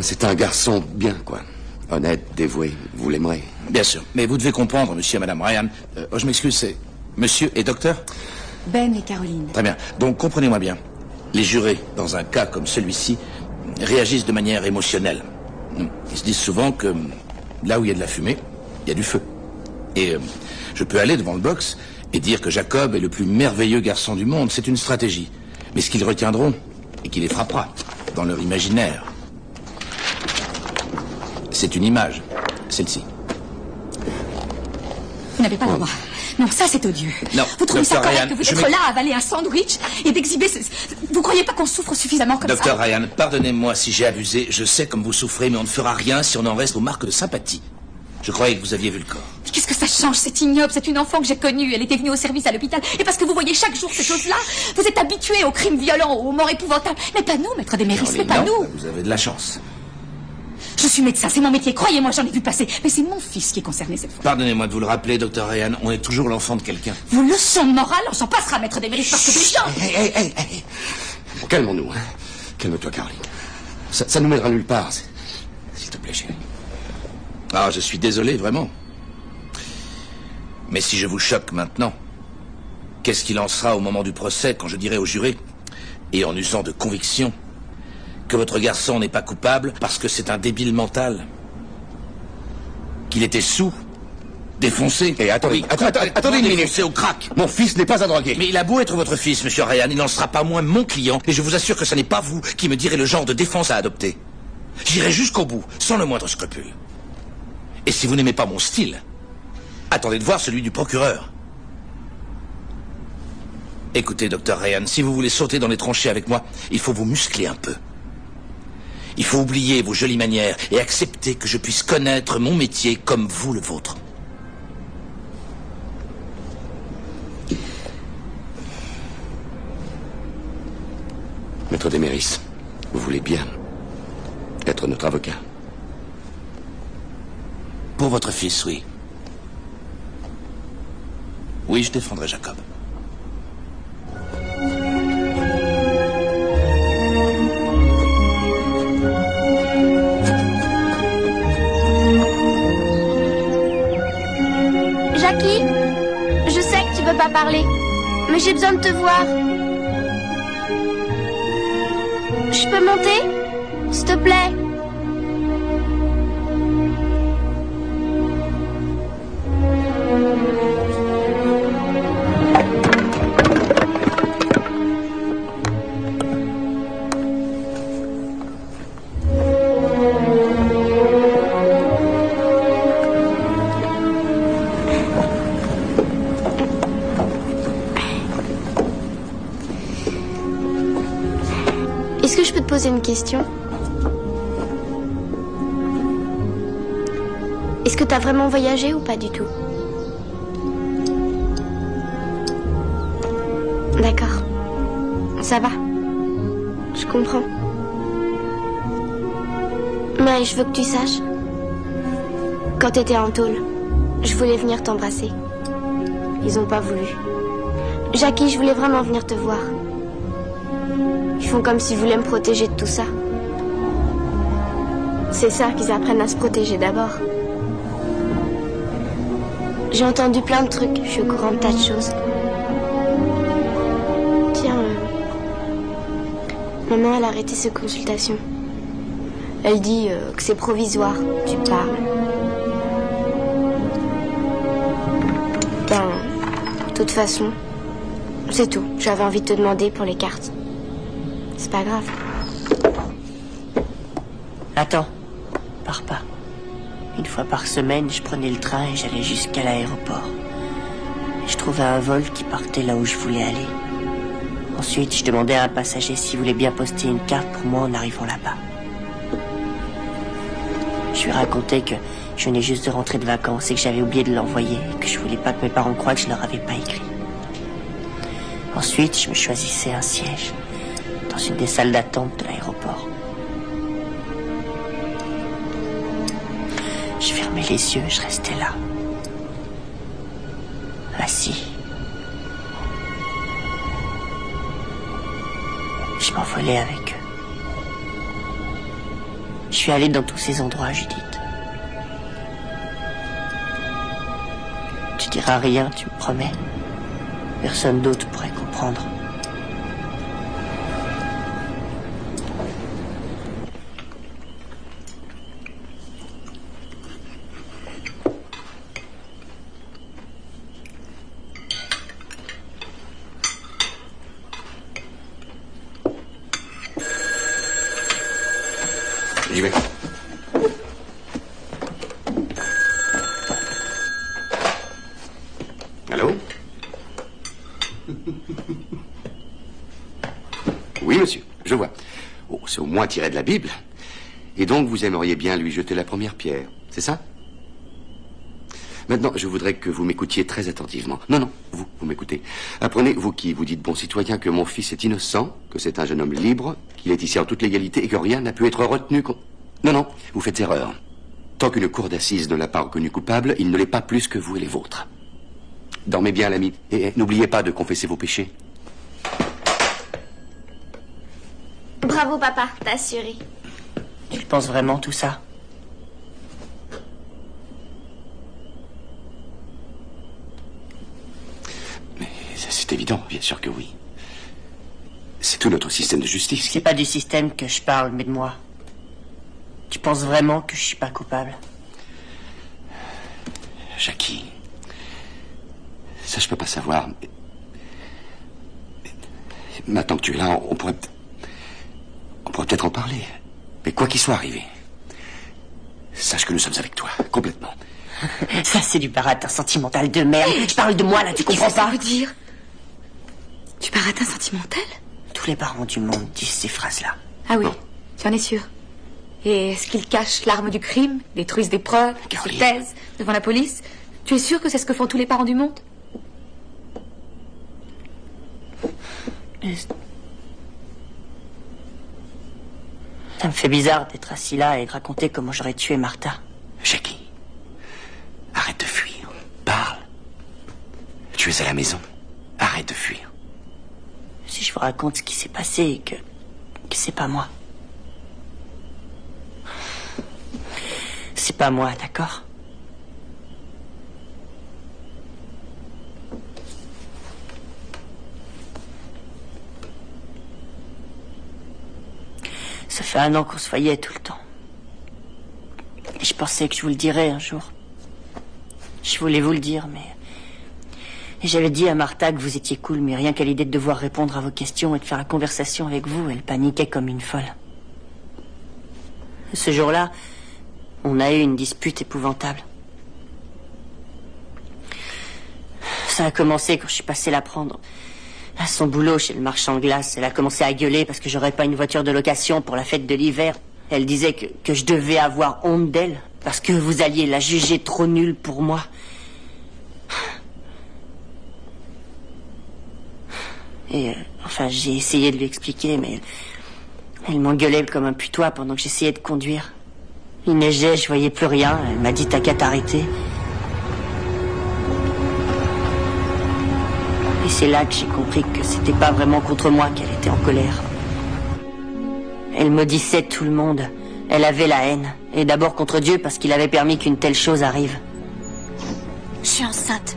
c'est un garçon bien, quoi. Honnête, dévoué, vous l'aimerez. Bien sûr, mais vous devez comprendre, monsieur et madame Ryan. Je m'excuse, c'est monsieur et docteur? Ben et Caroline. Très bien, donc comprenez-moi bien. Les jurés, dans un cas comme celui-ci, réagissent de manière émotionnelle. Ils se disent souvent que là où il y a de la fumée, il y a du feu. Et je peux aller devant le box et dire que Jacob est le plus merveilleux garçon du monde. C'est une stratégie. Mais ce qu'ils retiendront, et qui les frappera dans leur imaginaire, c'est une image, celle-ci. Vous n'avez pas le droit. Non, ça c'est odieux. Non, vous trouvez ça correct Ryan, que vous êtes là à avaler un sandwich et d'exhiber ce... Vous croyez pas qu'on souffre suffisamment comme ça? Docteur Ryan, pardonnez-moi si j'ai abusé. Je sais comme vous souffrez, mais on ne fera rien si on en reste aux marques de sympathie. Je croyais que vous aviez vu le corps. Qu'est-ce que ça change? C'est ignoble. C'est une enfant que j'ai connue. Elle était venue au service à l'hôpital. Et parce que vous voyez chaque jour ces choses-là, vous êtes habitués aux crimes violents, aux morts épouvantables. Mais pas nous, maître Deméris, mais pas nous. Vous avez de la chance. Je suis médecin, c'est mon métier. Croyez-moi, j'en ai vu passer. Mais c'est mon fils qui est concerné cette fois. Pardonnez-moi de vous le rappeler, docteur Ryan. On est toujours l'enfant de quelqu'un. Vos leçons de morale, on s'en passera, maître Deméris, parce que des gens... Hey. Calmons-nous, hein. Calme-toi, Caroline. Ça nous mènera nulle part. S'il te plaît, chérie. Ah, je suis désolé, vraiment. Mais si je vous choque maintenant, qu'est-ce qu'il en sera au moment du procès quand je dirai au juré, et en usant de conviction, que votre garçon n'est pas coupable parce que c'est un débile mental? Qu'il était sous, défoncé. Et attendez une minute. Défoncé au crack. Mon fils n'est pas un drogué. Mais il a beau être votre fils, monsieur Ryan, il n'en sera pas moins mon client, et je vous assure que ce n'est pas vous qui me direz le genre de défense à adopter. J'irai jusqu'au bout, sans le moindre scrupule. Et si vous n'aimez pas mon style, attendez de voir celui du procureur. Écoutez, docteur Ryan, si vous voulez sauter dans les tranchées avec moi, il faut vous muscler un peu. Il faut oublier vos jolies manières et accepter que je puisse connaître mon métier comme vous le vôtre. Maître Deméris, vous voulez bien être notre avocat? Pour votre fils, oui. Oui, je défendrai Jacob. Jackie, je sais que tu veux pas parler, mais j'ai besoin de te voir. Je peux monter, s'il te plaît? poser une question? Est-ce que t'as vraiment voyagé ou pas du tout? D'accord. Ça va. Je comprends. Mais je veux que tu saches. Quand t'étais en tôle, je voulais venir t'embrasser. Ils ont pas voulu. Jackie, je voulais vraiment venir te voir. Ils font comme s'ils voulaient me protéger de tout ça. C'est ça qu'ils apprennent à se protéger d'abord. J'ai entendu plein de trucs, je suis au courant de tas de choses. Tiens, maman, elle a arrêté ses consultations. Elle dit que c'est provisoire, tu parles. Ben, de toute façon, c'est tout. J'avais envie de te demander pour les cartes. C'est pas grave. Attends, pars pas. Une fois par semaine, je prenais le train et j'allais jusqu'à l'aéroport. Je trouvais un vol qui partait là où je voulais aller. Ensuite, je demandais à un passager s'il voulait bien poster une carte pour moi en arrivant là-bas. Je lui racontais que je venais juste de rentrer de vacances et que j'avais oublié de l'envoyer et que je voulais pas que mes parents croient que je leur avais pas écrit. Ensuite, je me choisissais un siège dans une des salles d'attente de l'aéroport. Je fermais les yeux, je restais là, assis. Je m'envolais avec eux. Je suis allé dans tous ces endroits, Judith. Tu diras rien, tu me promets. Personne d'autre pourrait comprendre. J'y vais. Allô? Oui, monsieur, je vois. Oh, c'est au moins tiré de la Bible. Et donc, vous aimeriez bien lui jeter la première pierre, c'est ça? Maintenant, je voudrais que vous m'écoutiez très attentivement. Non, vous m'écoutez. Apprenez, vous qui vous dites bon citoyen, que mon fils est innocent, que c'est un jeune homme libre, qu'il est ici en toute légalité et que rien n'a pu être retenu contre... Non, vous faites erreur. Tant qu'une cour d'assises ne l'a pas reconnu coupable, il ne l'est pas plus que vous et les vôtres. Dormez bien, l'ami, et n'oubliez pas de confesser vos péchés. Bravo, papa, t'as assuré. Tu le penses vraiment, tout ça? Mais c'est évident, bien sûr que oui. C'est tout notre système de justice. C'est pas du système que je parle, mais de moi. Tu penses vraiment que je suis pas coupable? Jackie, ça je peux pas savoir. Mais maintenant que tu es là, on pourrait peut-être en parler. Mais quoi qu'il soit arrivé, sache que nous sommes avec toi, complètement. Ça, c'est du baratin sentimental de merde. Je parle de moi, là, tu comprends pas? Qu'est-ce que ça veut dire? Du baratin sentimental? Tous les parents du monde disent ces phrases-là. Ah oui, tu en es sûr? Et est-ce qu'ils cachent l'arme du crime, détruisent des preuves, qu'ils se taisent devant la police? Tu es sûr que c'est ce que font tous les parents du monde? Ça me fait bizarre d'être assis là et de raconter comment j'aurais tué Martha. Jackie, arrête de fuir. Parle. Tu es à la maison. Arrête de fuir. Si je vous raconte ce qui s'est passé et que c'est pas moi. C'est pas moi, d'accord? Ça fait 1 an qu'on se voyait tout le temps. Et je pensais que je vous le dirais un jour. Je voulais vous le dire, mais... Et j'avais dit à Martha que vous étiez cool, mais rien qu'à l'idée de devoir répondre à vos questions et de faire la conversation avec vous, elle paniquait comme une folle. Ce jour-là, on a eu une dispute épouvantable. Ça a commencé quand je suis passé la prendre. À son boulot chez le marchand de glace, elle a commencé à gueuler parce que j'aurais pas une voiture de location pour la fête de l'hiver. Elle disait que je devais avoir honte d'elle parce que vous alliez la juger trop nulle pour moi. Et enfin, j'ai essayé de lui expliquer, mais elle m'engueulait comme un putois pendant que j'essayais de conduire. Il neigeait, je voyais plus rien. Elle m'a dit, t'as qu'à t'arrêter. Et c'est là que j'ai compris que c'était pas vraiment contre moi qu'elle était en colère. Elle maudissait tout le monde. Elle avait la haine. Et d'abord contre Dieu parce qu'il avait permis qu'une telle chose arrive. Je suis enceinte.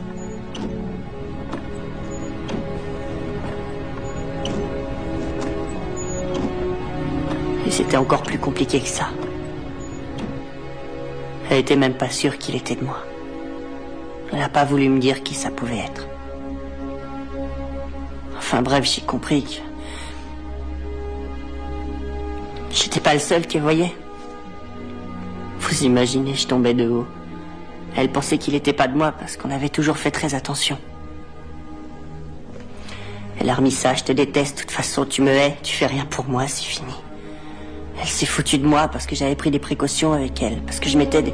Et c'était encore plus compliqué que ça. Elle était même pas sûre qu'il était de moi. Elle n'a pas voulu me dire qui ça pouvait être. Enfin bref, j'ai compris que... j'étais pas le seul qu'elle voyait. Vous imaginez, je tombais de haut. Elle pensait qu'il était pas de moi parce qu'on avait toujours fait très attention. Elle a remis ça, je te déteste, de toute façon tu me hais, tu fais rien pour moi, c'est fini. Elle s'est foutue de moi parce que j'avais pris des précautions avec elle, parce que je m'étais dit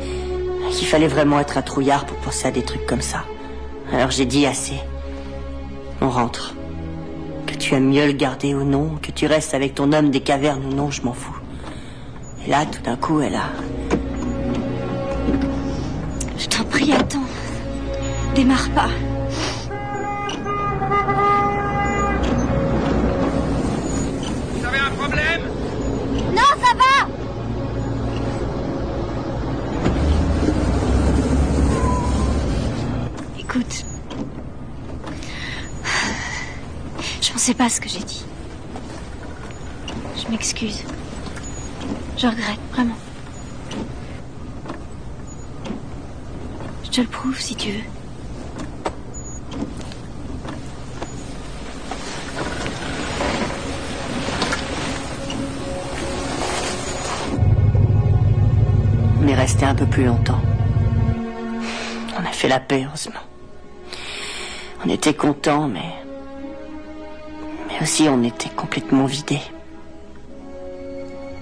qu'il fallait vraiment être un trouillard pour penser à des trucs comme ça. Alors j'ai dit assez. On rentre. Que tu aimes mieux le garder ou non, que tu restes avec ton homme des cavernes ou non, je m'en fous. Et là, tout d'un coup, elle a... Je t'en prie, attends. Démarre pas. Vous avez un problème? Non, ça va! Écoute. Je pensais pas ce que j'ai dit. Je m'excuse. Je regrette, vraiment. Je te le prouve si tu veux. On est resté un peu plus longtemps. On a fait la paix, heureusement. On était contents, mais aussi on était complètement vidés.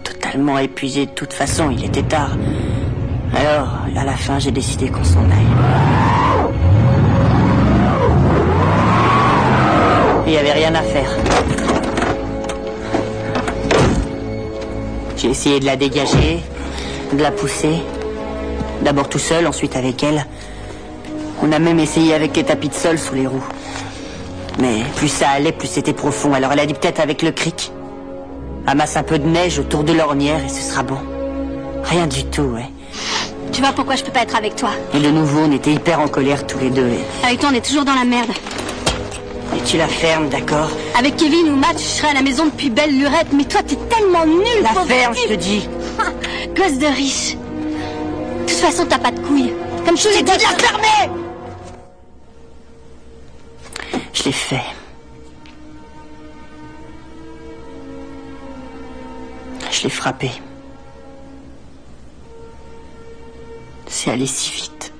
Totalement épuisés de toute façon, il était tard. Alors, à la fin, j'ai décidé qu'on s'en aille. Il n'y avait rien à faire. J'ai essayé de la dégager, de la pousser. D'abord tout seul, ensuite avec elle. On a même essayé avec les tapis de sol sous les roues. Mais plus ça allait, plus c'était profond. Alors elle a dit peut-être avec le cric. Amasse un peu de neige autour de l'ornière et ce sera bon. Rien du tout, ouais. Tu vois pourquoi je peux pas être avec toi? Et de nouveau, on était hyper en colère tous les deux. Avec toi, on est toujours dans la merde. Et tu la fermes, d'accord? Avec Kevin ou Matt, je serais à la maison depuis belle lurette. Mais toi, t'es tellement nul. La ferme, je te dis. Gosse de riche. De toute façon, t'as pas de couilles. Comme je t'ai dit de la fermer! Je l'ai fait. Je l'ai frappé. C'est allé si vite.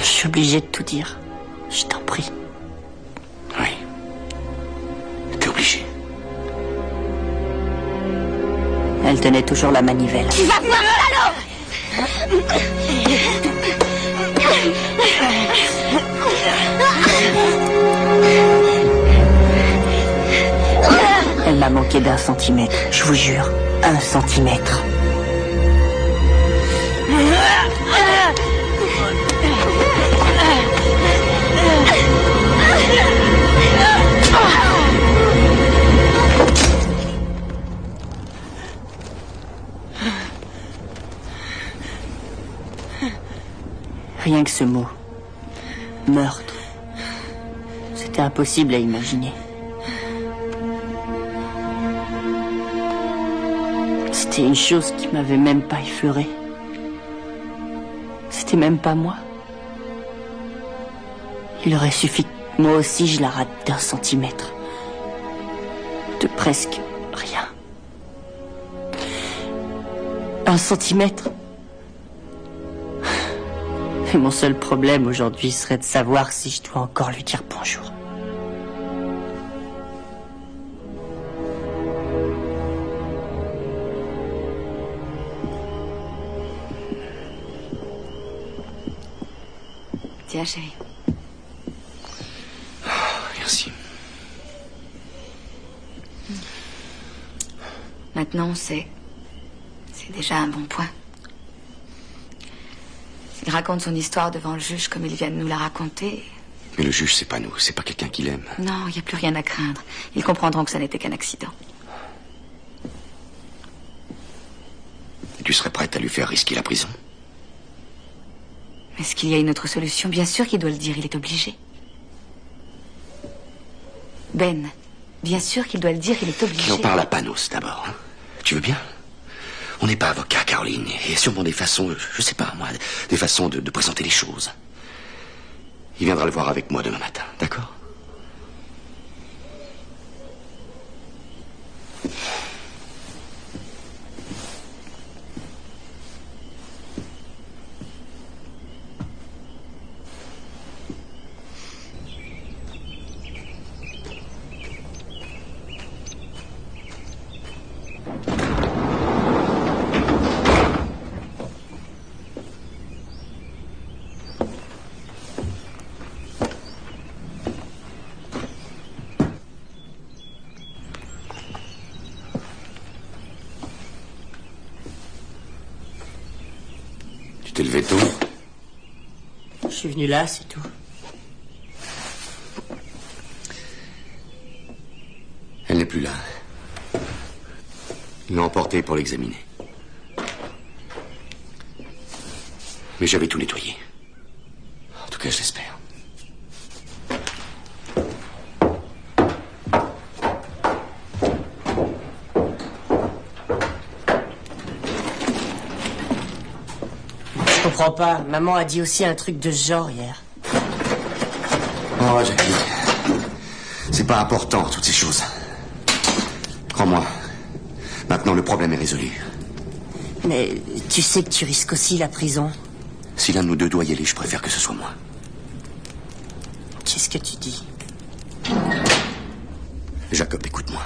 Je suis obligée de tout dire. Je t'en prie. Oui. T'es obligé. Elle tenait toujours la manivelle. Tu vas voir, salaud! Elle m'a manqué d'1 centimètre, je vous jure, 1 centimètre. Rien que ce mot. Meurtre. C'était impossible à imaginer. C'était une chose qui m'avait même pas effleuré. C'était même pas moi. Il aurait suffi que moi aussi je la rate d'1 centimètre. De presque rien. 1 centimètre. Et mon seul problème aujourd'hui serait de savoir si je dois encore lui dire bonjour. Tiens, chérie. Merci. Maintenant, on sait. C'est déjà un bon point. Il raconte son histoire devant le juge comme il vient de nous la raconter. Mais le juge, c'est pas nous, c'est pas quelqu'un qu'il aime. Non, il n'y a plus rien à craindre. Ils comprendront que ça n'était qu'un accident. Et tu serais prête à lui faire risquer la prison? Est-ce qu'il y a une autre solution? Bien sûr qu'il doit le dire, il est obligé. Ben, bien sûr qu'il doit le dire, il est obligé. Qu'il en parle à Panos d'abord. Hein? Tu veux bien? On n'est pas avocat, Caroline. Il y a sûrement des façons, je sais pas moi, des façons de présenter les choses. Il viendra le voir avec moi demain matin, d'accord? Tu t'es levé tôt? Je suis venu là, c'est tout. Elle n'est plus là. Ils l'ont emportée pour l'examiner. Mais j'avais tout nettoyé. En tout cas, je l'espère. Je comprends pas. Maman a dit aussi un truc de ce genre hier. Oh, Jackie. C'est pas important, toutes ces choses. Crois-moi. Maintenant, le problème est résolu. Mais tu sais que tu risques aussi la prison. Si l'un de nous deux doit y aller, je préfère que ce soit moi. Qu'est-ce que tu dis? Jacob, écoute-moi.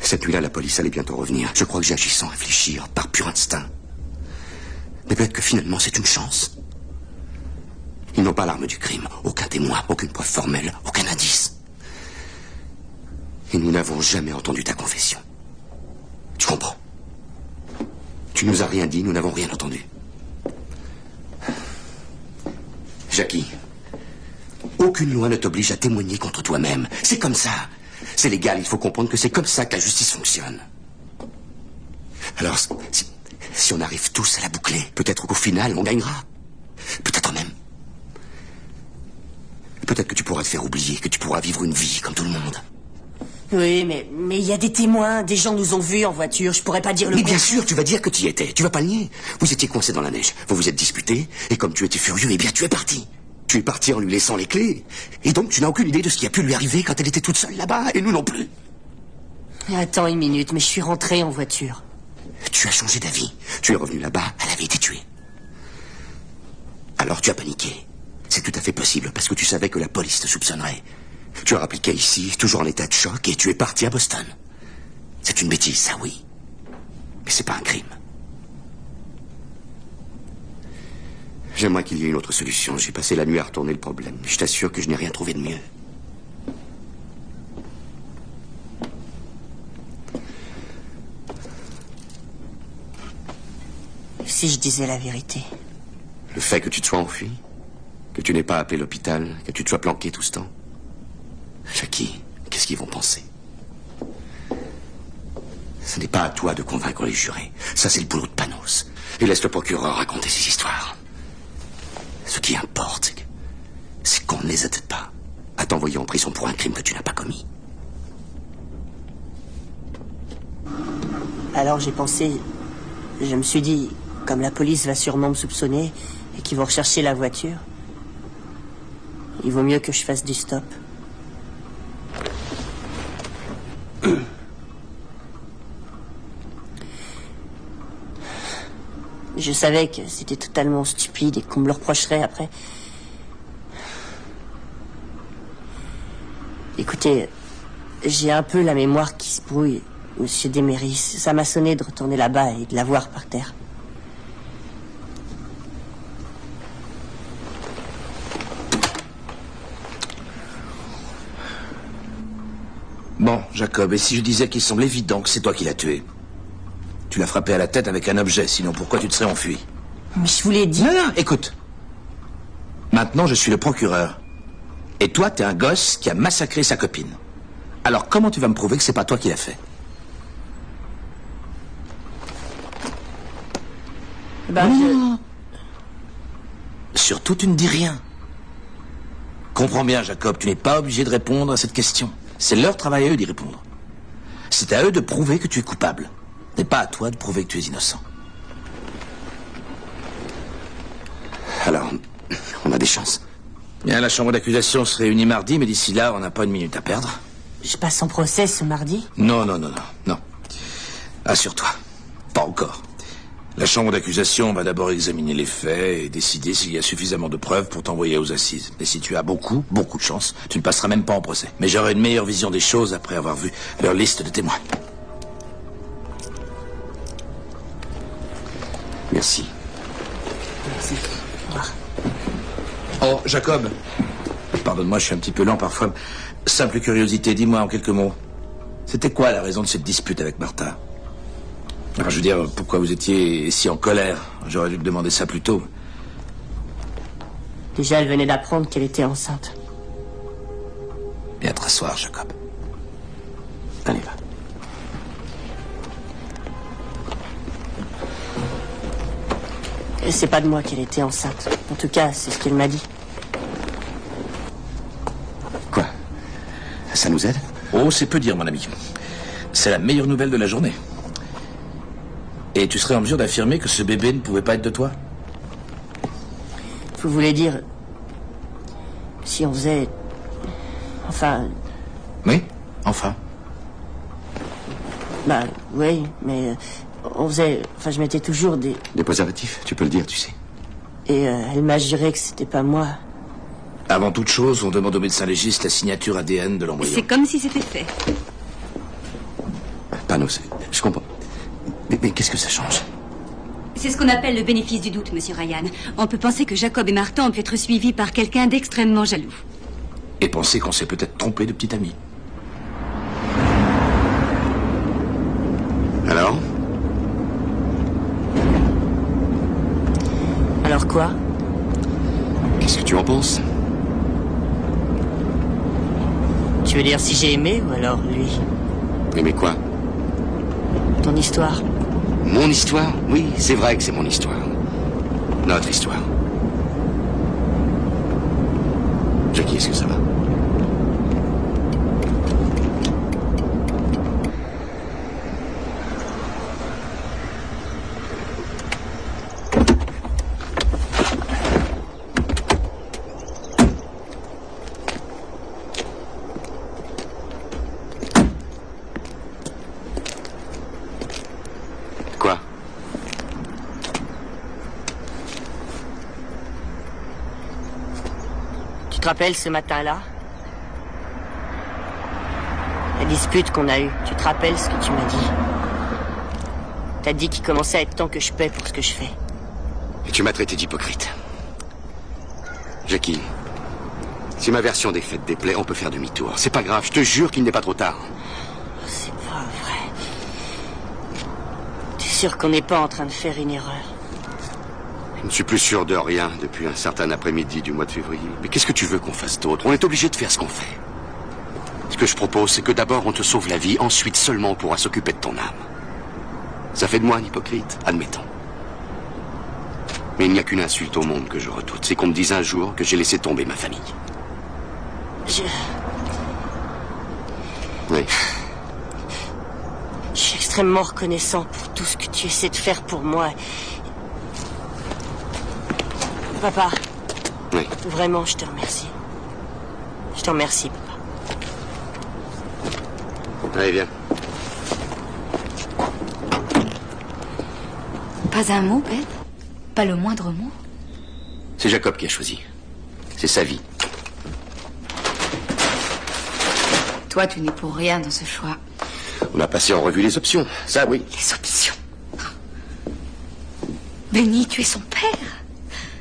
Cette nuit-là, la police allait bientôt revenir. Je crois que j'ai agi sans réfléchir, par pur instinct. Mais peut-être que finalement, c'est une chance. Ils n'ont pas l'arme du crime. Aucun témoin, aucune preuve formelle, aucun indice. Et nous n'avons jamais entendu ta confession. Tu comprends? Tu nous as rien dit, nous n'avons rien entendu. Jackie, aucune loi ne t'oblige à témoigner contre toi-même. C'est comme ça. C'est légal, il faut comprendre que c'est comme ça que la justice fonctionne. Alors, si on arrive tous à la boucler, peut-être qu'au final, on gagnera. Peut-être même. Peut-être que tu pourras te faire oublier, que tu pourras vivre une vie comme tout le monde. Oui, mais il y a des témoins, des gens nous ont vus en voiture, je pourrais pas dire le Mais contraire. bien sûr, tu vas dire que tu y étais, tu vas pas le nier. Vous étiez coincés dans la neige, vous vous êtes disputés, et comme tu étais furieux, eh bien tu es parti. Tu es parti en lui laissant les clés. Et donc tu n'as aucune idée de ce qui a pu lui arriver quand elle était toute seule là-bas, et nous non plus. Attends une minute, mais je suis rentré en voiture. Tu as changé d'avis. Tu es revenu là-bas, elle avait été tuée. Alors tu as paniqué. C'est tout à fait possible, parce que tu savais que la police te soupçonnerait. Tu as appliqué ici, toujours en état de choc, et tu es parti à Boston. C'est une bêtise, ça oui. Mais c'est pas un crime. J'aimerais qu'il y ait une autre solution. J'ai passé la nuit à retourner le problème. Je t'assure que je n'ai rien trouvé de mieux. Si je disais la vérité. Le fait que tu te sois enfui, que tu n'aies pas appelé l'hôpital, que tu te sois planqué tout ce temps. Jackie, qu'est-ce qu'ils vont penser? Ce n'est pas à toi de convaincre les jurés. Ça, c'est le boulot de Panos. Et laisse le procureur raconter ces histoires. Ce qui importe, c'est qu'on ne les aide pas à t'envoyer en prison pour un crime que tu n'as pas commis. Alors j'ai pensé... Je me suis dit, comme la police va sûrement me soupçonner et qu'ils vont rechercher la voiture, il vaut mieux que je fasse du stop. Je savais que c'était totalement stupide et qu'on me le reprocherait après. Écoutez, j'ai un peu la mémoire qui se brouille, Monsieur Desméris. Ça m'a sonné de retourner là-bas et de la voir par terre. Bon, Jacob, et si je disais qu'il semble évident que c'est toi qui l'as tué? Tu l'as frappé à la tête avec un objet, sinon pourquoi tu te serais enfui? Mais je vous l'ai dit. Non, écoute. Maintenant, je suis le procureur. Et toi, t'es un gosse qui a massacré sa copine. Alors, comment tu vas me prouver que c'est pas toi qui l'as fait? Ben, Surtout, tu ne dis rien. Comprends bien, Jacob, tu n'es pas obligé de répondre à cette question. C'est leur travail à eux d'y répondre. C'est à eux de prouver que tu es coupable. Ce n'est pas à toi de prouver que tu es innocent. Alors, on a des chances. Bien, la chambre d'accusation se réunit mardi, mais d'ici là, on n'a pas une minute à perdre. Je passe en procès ce mardi? Non. Assure-toi. Pas encore. La chambre d'accusation va d'abord examiner les faits et décider s'il y a suffisamment de preuves pour t'envoyer aux assises. Et si tu as beaucoup de chance, tu ne passeras même pas en procès. Mais j'aurai une meilleure vision des choses après avoir vu leur liste de témoins. Merci. Merci. Au revoir. Oh, Jacob. Pardonne-moi, je suis un petit peu lent parfois. Simple curiosité, dis-moi en quelques mots. C'était quoi la raison de cette dispute avec Martha? Alors, je veux dire, pourquoi vous étiez si en colère? J'aurais dû te demander ça plus tôt. Déjà, elle venait d'apprendre qu'elle était enceinte. Viens te rasseoir, Jacob. Allez, va. C'est pas de moi qu'elle était enceinte. En tout cas, c'est ce qu'elle m'a dit. Quoi? Ça nous aide? Oh, c'est peu dire, mon ami. C'est la meilleure nouvelle de la journée. Et tu serais en mesure d'affirmer que ce bébé ne pouvait pas être de toi? Vous voulez dire... Si on faisait... Enfin... Oui, enfin. Bah, oui, mais... On faisait... Enfin, je mettais toujours des... Des préservatifs, tu peux le dire, tu sais. Et elle m'a juré que c'était pas moi. Avant toute chose, on demande au médecin légiste la signature ADN de l'embryon. C'est comme si c'était fait. Panos, je comprends. Mais qu'est-ce que ça change? C'est ce qu'on appelle le bénéfice du doute, monsieur Ryan. On peut penser que Jacob et Martha ont pu être suivis par quelqu'un d'extrêmement jaloux. Et penser qu'on s'est peut-être trompé de petit ami. Alors? Alors quoi? Qu'est-ce que tu en penses? Tu veux dire si j'ai aimé ou alors lui? Aimé quoi? Ton histoire. Mon histoire? Oui, c'est vrai que c'est mon histoire. Notre histoire. Jackie, est-ce que ça va? Tu te rappelles ce matin-là? La dispute qu'on a eue. Tu te rappelles ce que tu m'as dit? T'as dit qu'il commençait à être temps que je paie pour ce que je fais. Et tu m'as traité d'hypocrite. Jackie, si ma version des faits déplaît, on peut faire demi-tour. C'est pas grave, je te jure qu'il n'est pas trop tard. C'est pas vrai. T'es sûr qu'on n'est pas en train de faire une erreur? Je ne suis plus sûr de rien depuis un certain après-midi du mois de février. Mais qu'est-ce que tu veux qu'on fasse d'autre? On est obligé de faire ce qu'on fait. Ce que je propose, c'est que d'abord on te sauve la vie, ensuite seulement on pourra s'occuper de ton âme. Ça fait de moi un hypocrite, admettons. Mais il n'y a qu'une insulte au monde que je redoute. C'est qu'on me dise un jour que j'ai laissé tomber ma famille. Oui. Je suis extrêmement reconnaissant pour tout ce que tu essaies de faire pour moi. Papa. Oui. Vraiment, je te remercie. Je te remercie, papa. Allez, viens. Pas un mot, Ben? Pas le moindre mot. C'est Jacob qui a choisi. C'est sa vie. Toi, tu n'es pour rien dans ce choix. On a passé en revue les options. Ça, oui. Les options. Benny, tu es son père.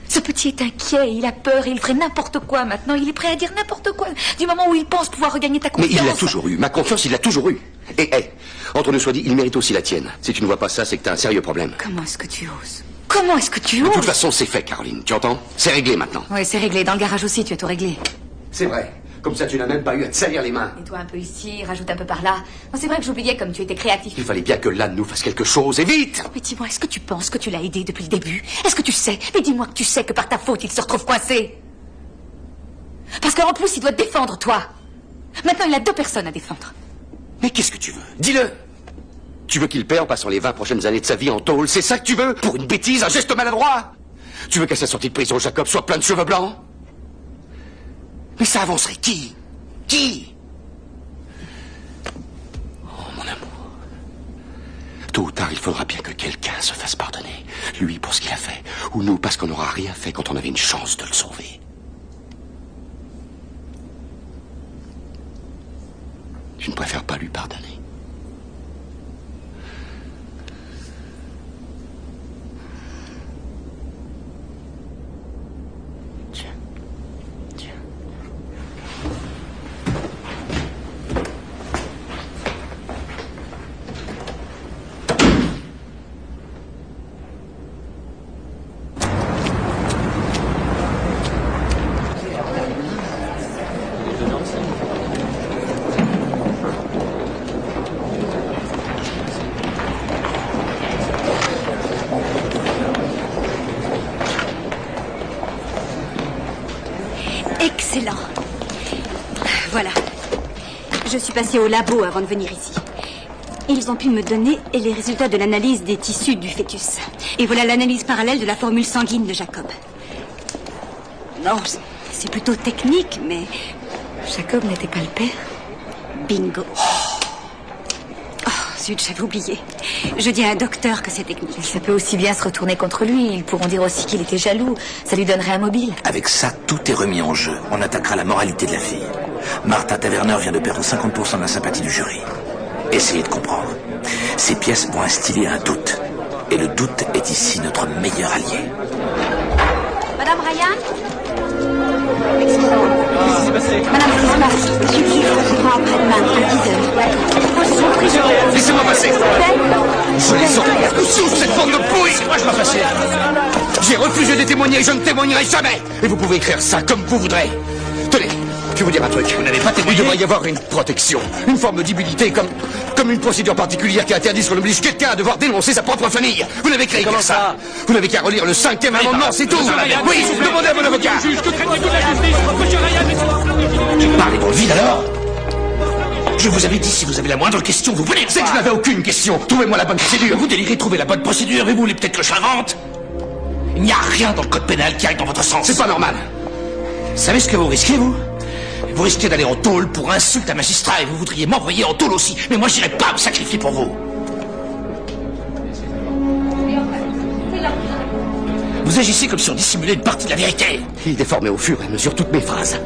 Ce petit est inquiet, il a peur et il ferait n'importe quoi maintenant. Il est prêt à dire n'importe quoi du moment où il pense pouvoir regagner ta confiance. Mais il l'a toujours eu. Ma confiance, il l'a toujours eu. Et, entre nous soit dit, il mérite aussi la tienne. Si tu ne vois pas ça, c'est que t'as un sérieux problème. Comment est-ce que tu oses? Comment est-ce que tu oses? De toute façon, c'est fait, Caroline. Tu entends? C'est réglé maintenant. Oui, c'est réglé. Dans le garage aussi, tu as tout réglé. C'est vrai. Comme ça, tu n'as même pas eu à te salir les mains. Et toi, un peu ici, rajoute un peu par là. Bon, c'est vrai que j'oubliais comme tu étais créatif. Il fallait bien que l'un de nous fasse quelque chose, et vite! Mais dis-moi, est-ce que tu penses que tu l'as aidé depuis le début? Est-ce que tu sais? Mais dis-moi que tu sais que par ta faute, il se retrouve coincé. Parce qu'en plus, il doit te défendre, toi. Maintenant, il a 2 personnes à défendre. Mais qu'est-ce que tu veux? Dis-le! Tu veux qu'il paie en passant les 20 prochaines années de sa vie en tôle? C'est ça que tu veux? Pour une bêtise, un geste maladroit? Tu veux qu'à sa sortie de prison, Jacob soit plein de cheveux blancs? Mais ça avancerait qui? Qui? Oh, mon amour. Tôt ou tard, il faudra bien que quelqu'un se fasse pardonner. Lui pour ce qu'il a fait, ou nous parce qu'on n'aura rien fait quand on avait une chance de le sauver. Je ne préfère pas lui pardonner. Excellent. Voilà. Je suis passée au labo avant de venir ici. Ils ont pu me donner les résultats de l'analyse des tissus du fœtus. Et voilà l'analyse parallèle de la formule sanguine de Jacob. Non, c'est plutôt technique, mais... Jacob n'était pas le père? Bingo. Oh, zut, j'avais oublié. Je dis à un docteur que c'est technique. Ça peut aussi bien se retourner contre lui. Ils pourront dire aussi qu'il était jaloux. Ça lui donnerait un mobile. Avec ça, tout est remis en jeu. On attaquera la moralité de la fille. Martha Taverner vient de perdre 50% de la sympathie du jury. Essayez de comprendre. Ces pièces vont instiller un doute. Et le doute est ici notre meilleur allié. Madame Ryan? Excusez-moi. Madame, ce qui se passe? Monsieur Cliff reviendra après-demain à 10h. Laissez-moi passer. Je les emmerde tous, cette bande de pourris. Moi, je vais passer. J'ai refusé de témoigner, je ne témoignerai jamais. Et vous pouvez écrire ça comme vous voudrez. Tenez, je vais vous dire un truc. Vous n'avez pas témoigné? Il devrait y avoir une protection, une forme d'immunité, comme une procédure particulière qui interdit qu'on oblige quelqu'un à devoir dénoncer sa propre famille. Vous n'avez qu'à écrire ça. Vous n'avez qu'à relire le 5e amendement, c'est tout. Oui, demandez à mon avocat. Parlez dans le vide alors. Je vous avais dit, si vous avez la moindre question, vous venez. C'est que je n'avais aucune question. Trouvez-moi la bonne procédure. Vous délirez trouver la bonne procédure et vous voulez peut-être que je l'invente? Il n'y a rien dans le code pénal qui aille dans votre sens. C'est pas normal. Vous savez ce que vous risquez, vous? Vous risquez d'aller en tôle pour insulte à magistrat et vous voudriez m'envoyer en tôle aussi. Mais moi, je n'irai pas me sacrifier pour vous. Vous agissez comme si on dissimulait une partie de la vérité. Il déformait au fur et à mesure toutes mes phrases.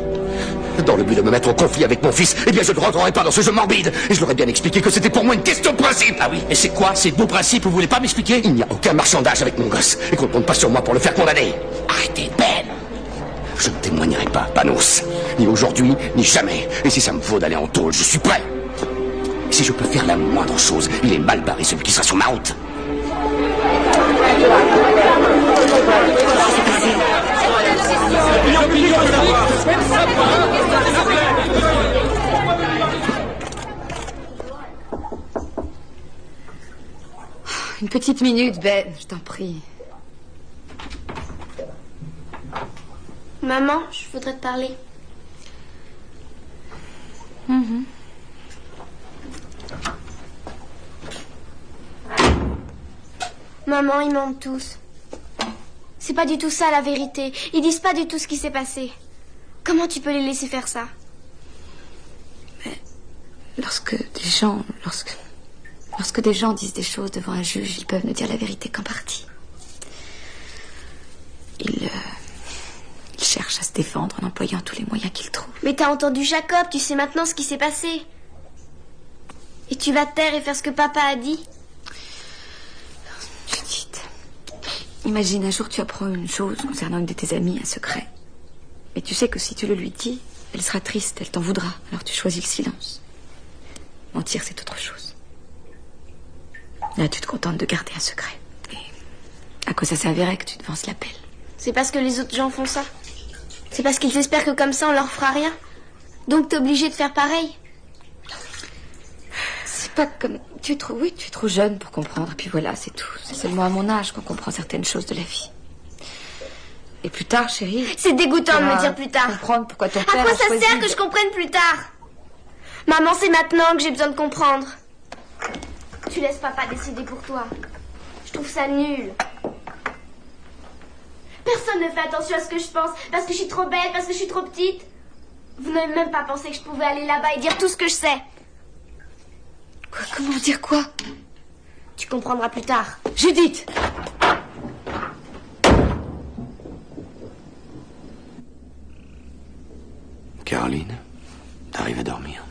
Dans le but de me mettre en conflit avec mon fils, eh bien je ne rentrerai pas dans ce jeu morbide. Et je leur ai bien expliqué que c'était pour moi une question de principe. Ah oui, et c'est quoi ces beaux principes? Vous voulez pas m'expliquer? Il n'y a aucun marchandage avec mon gosse. Et qu'on ne compte pas sur moi pour le faire condamner. Arrêtez, Ben. Je ne témoignerai pas, Panos. Ni aujourd'hui, ni jamais. Et si ça me vaut d'aller en tôle, je suis prêt. Si je peux faire la moindre chose, il est mal barré celui qui sera sur ma route. Une petite minute, Ben, je t'en prie. Maman, je voudrais te parler. Maman, ils mentent tous. C'est pas du tout ça la vérité. Ils disent pas du tout ce qui s'est passé. Comment tu peux les laisser faire ça? Mais lorsque des gens disent des choses devant un juge, ils peuvent ne dire la vérité qu'en partie. Il cherche à se défendre en employant tous les moyens qu'il trouve. Mais t'as entendu Jacob, tu sais maintenant ce qui s'est passé. Et tu vas te taire et faire ce que papa a dit. Judith, imagine un jour tu apprends une chose concernant une de tes amies, un secret. Mais tu sais que si tu le lui dis, elle sera triste, elle t'en voudra. Alors tu choisis le silence. Mentir, c'est autre chose. Là, tu te contentes de garder un secret. Et à quoi ça servirait que tu devances l'appel? C'est parce que les autres gens font ça. C'est parce qu'ils espèrent que comme ça on leur fera rien. Donc t'es obligé de faire pareil. C'est pas comme... Tu es trop jeune pour comprendre. Et puis voilà, c'est tout. C'est seulement à mon âge qu'on comprend certaines choses de la vie. Et plus tard, chérie... C'est dégoûtant de me dire plus tard. Comprendre pourquoi ton père à quoi a ça choisi sert que je comprenne plus tard? Maman, c'est maintenant que j'ai besoin de comprendre. Tu laisses papa décider pour toi. Je trouve ça nul. Personne ne fait attention à ce que je pense, parce que je suis trop belle, parce que je suis trop petite. Vous n'avez même pas pensé que je pouvais aller là-bas et dire tout ce que je sais. Quoi? Comment dire quoi? Tu comprendras plus tard. Judith! Caroline, t'arrives à dormir.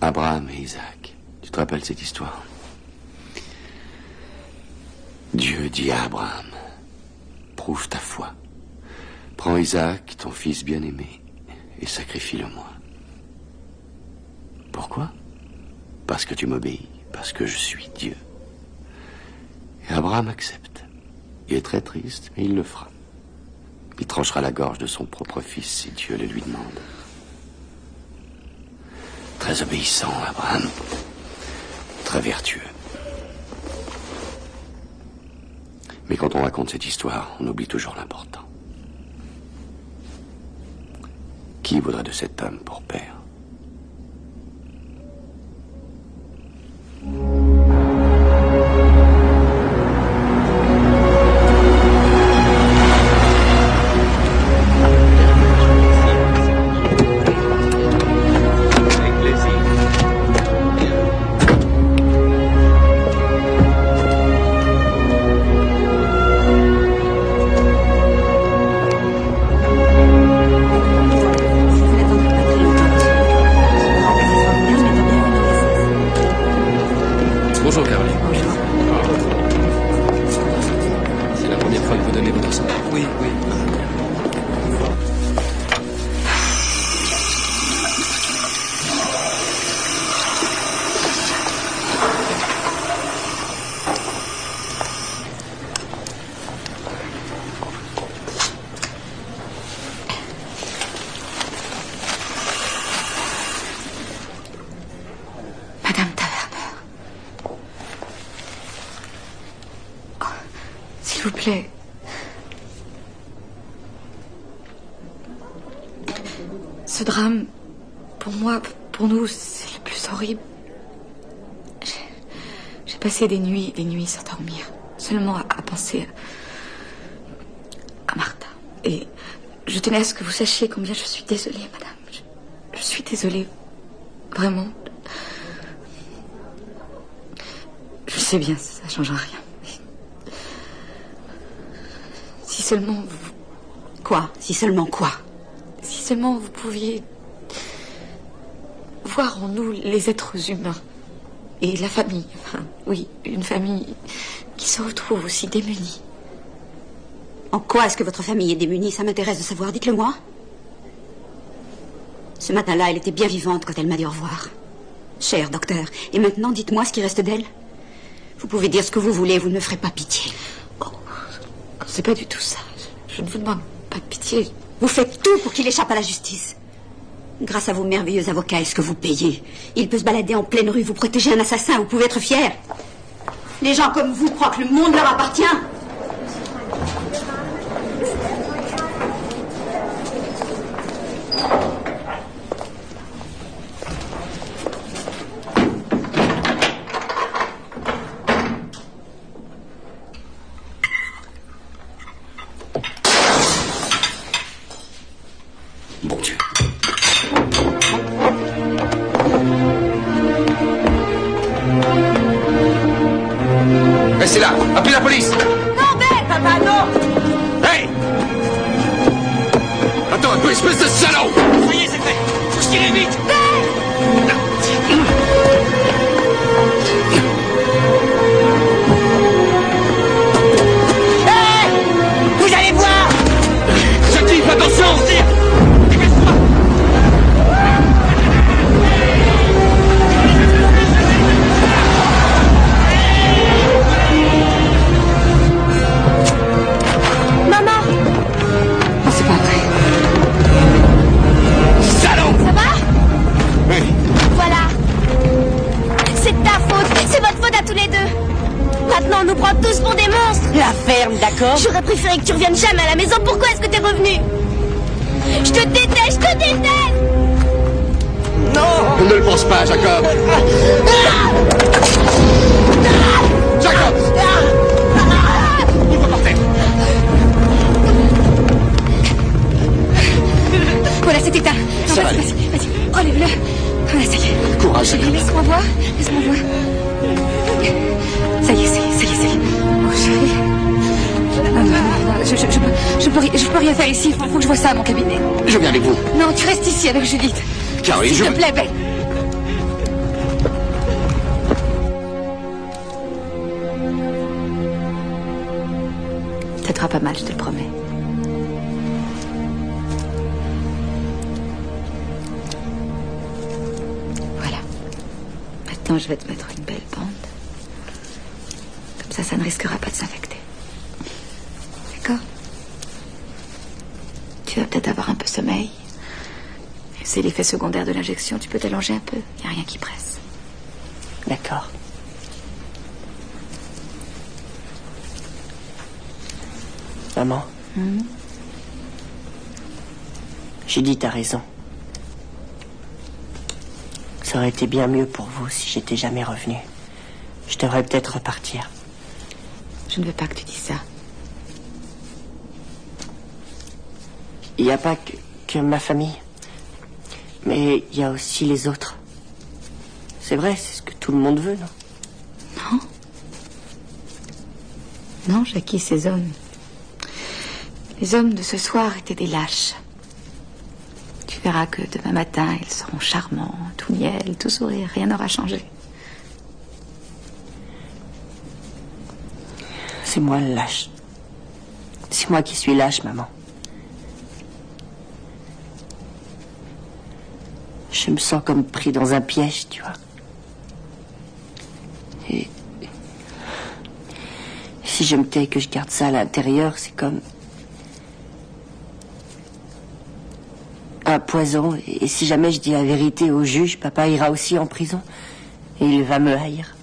Abraham et Isaac, tu te rappelles cette histoire? Dieu dit à Abraham, prouve ta foi. Prends Isaac, ton fils bien-aimé, et sacrifie-le-moi. Pourquoi? Parce que tu m'obéis, parce que je suis Dieu. Et Abraham accepte. Il est très triste, mais il le fera. Il tranchera la gorge de son propre fils si Dieu le lui demande. Très obéissant, Abraham. Très vertueux. Mais quand on raconte cette histoire, on oublie toujours l'important. Qui voudrait de cet homme pour père? Bonjour, Caroline. Bonjour. C'est la première fois que vous donnez votre sang? Oui. Madame Taverner. Oh, s'il vous plaît. Ce drame, pour moi, pour nous, c'est le plus horrible. J'ai passé des nuits et des nuits sans dormir, seulement à penser à Martha. Et je tenais à ce que vous sachiez combien je suis désolée, madame. Je suis désolée, vraiment. Je sais bien, ça ne changera rien. Mais... si seulement vous... Quoi? Si seulement quoi? Si seulement vous pouviez voir en nous les êtres humains et la famille. Enfin, oui, une famille qui se retrouve aussi démunie. En quoi est-ce que votre famille est démunie? Ça m'intéresse de savoir, dites-le moi. Ce matin-là, elle était bien vivante quand elle m'a dit au revoir. Cher docteur, et maintenant, dites-moi ce qui reste d'elle. Vous pouvez dire ce que vous voulez, vous ne me ferez pas pitié. Oh, c'est pas du tout ça. Je ne vous demande pas de pitié. Vous faites tout pour qu'il échappe à la justice. Grâce à vos merveilleux avocats, est-ce que vous payez? Il peut se balader en pleine rue, vous protégez un assassin, vous pouvez être fiers. Les gens comme vous croient que le monde leur appartient. Bon Dieu. Restez là. maman. J'aurais préféré que tu reviennes jamais à la maison. Pourquoi est-ce que t'es revenu? Je te déteste, je te déteste! Non! Ne le pense pas, Jacob! Jacob! Ouvre par terre! Voilà, c'est éteint. Non, vas-y, vas-y. Relève-le. Voilà, ça y est. Courage, Jacob. Laisse-moi voir. Laisse-moi voir. Ça y est. Oh, chérie. Non, je peux rien faire ici. Il faut que je vois ça à mon cabinet. Je viens avec vous. Non, tu restes ici avec Judith. Caroline, S'il te plaît, Ben. Ça te fera pas mal, je te le promets. Voilà. Maintenant, je vais te mettre une belle bande. Comme ça ne risquera pas de s'infecter. D'accord? Tu vas peut-être avoir un peu sommeil. C'est l'effet secondaire de l'injection. Tu peux t'allonger un peu. Il n'y a rien qui presse. D'accord. Maman. Judy, t'as raison. Ça aurait été bien mieux pour vous si j'étais jamais revenue. Je devrais peut-être repartir. Je ne veux pas que tu dises ça. Il n'y a pas que ma famille. Mais il y a aussi les autres. C'est vrai, c'est ce que tout le monde veut, non? Non, Jackie, ces hommes. Les hommes de ce soir étaient des lâches. Tu verras que demain matin, ils seront charmants, tout miel, tout sourire, rien n'aura changé. C'est moi le lâche. C'est moi qui suis lâche, maman. Je me sens comme pris dans un piège, tu vois. Et si je me tais et que je garde ça à l'intérieur, c'est comme un poison. Et si jamais je dis la vérité au juge, papa ira aussi en prison. Et il va me haïr.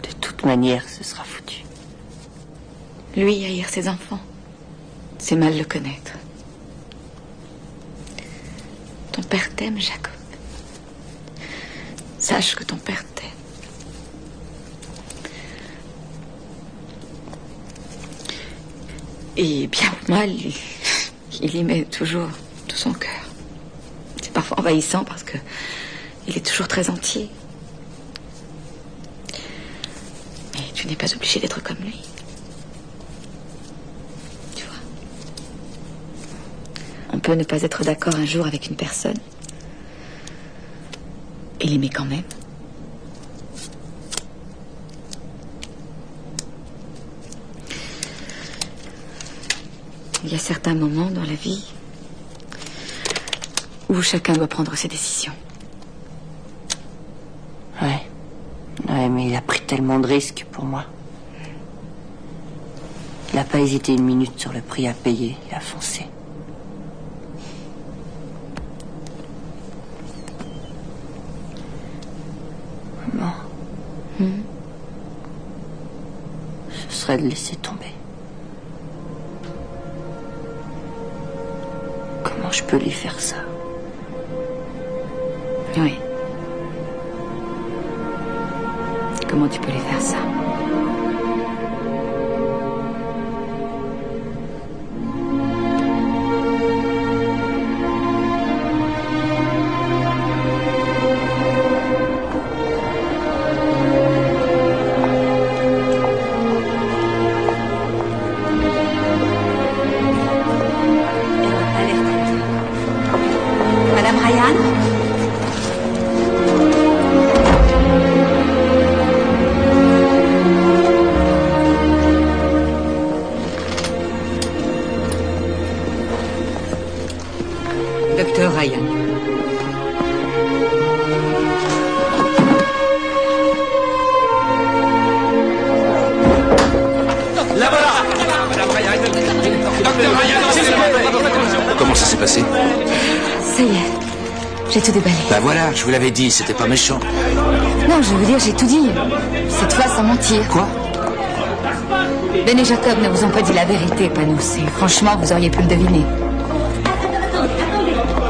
De toute manière, ce sera foutu. Lui, haïr ses enfants, c'est mal le connaître. Ton père t'aime, Jacob. Sache que ton père t'aime. Et bien ou mal, il y met toujours tout son cœur. C'est parfois envahissant parce que il est toujours très entier. Mais tu n'es pas obligé d'être comme lui. Tu vois. On peut ne pas être d'accord un jour avec une personne et l'aimer quand même. Il y a certains moments dans la vie où chacun doit prendre ses décisions. Ouais, mais il a pris tellement de risques pour moi. Il n'a pas hésité une minute sur le prix à payer. Il a foncé. Maman. Ce serait de laisser tomber. Comment je peux lui faire ça? Oui. Comment tu peux lui faire ça? Madame Ryan? Docteur Ryan. La voilà! Madame Ryan! Docteur Ryan! Comment ça s'est passé? Ça y est, j'ai tout déballé. Bah voilà, je vous l'avais dit, c'était pas méchant. Non, je veux dire, j'ai tout dit. Cette fois, sans mentir. Quoi? Ben et Jacob ne vous ont pas dit la vérité, Panos. Et franchement, vous auriez pu le deviner.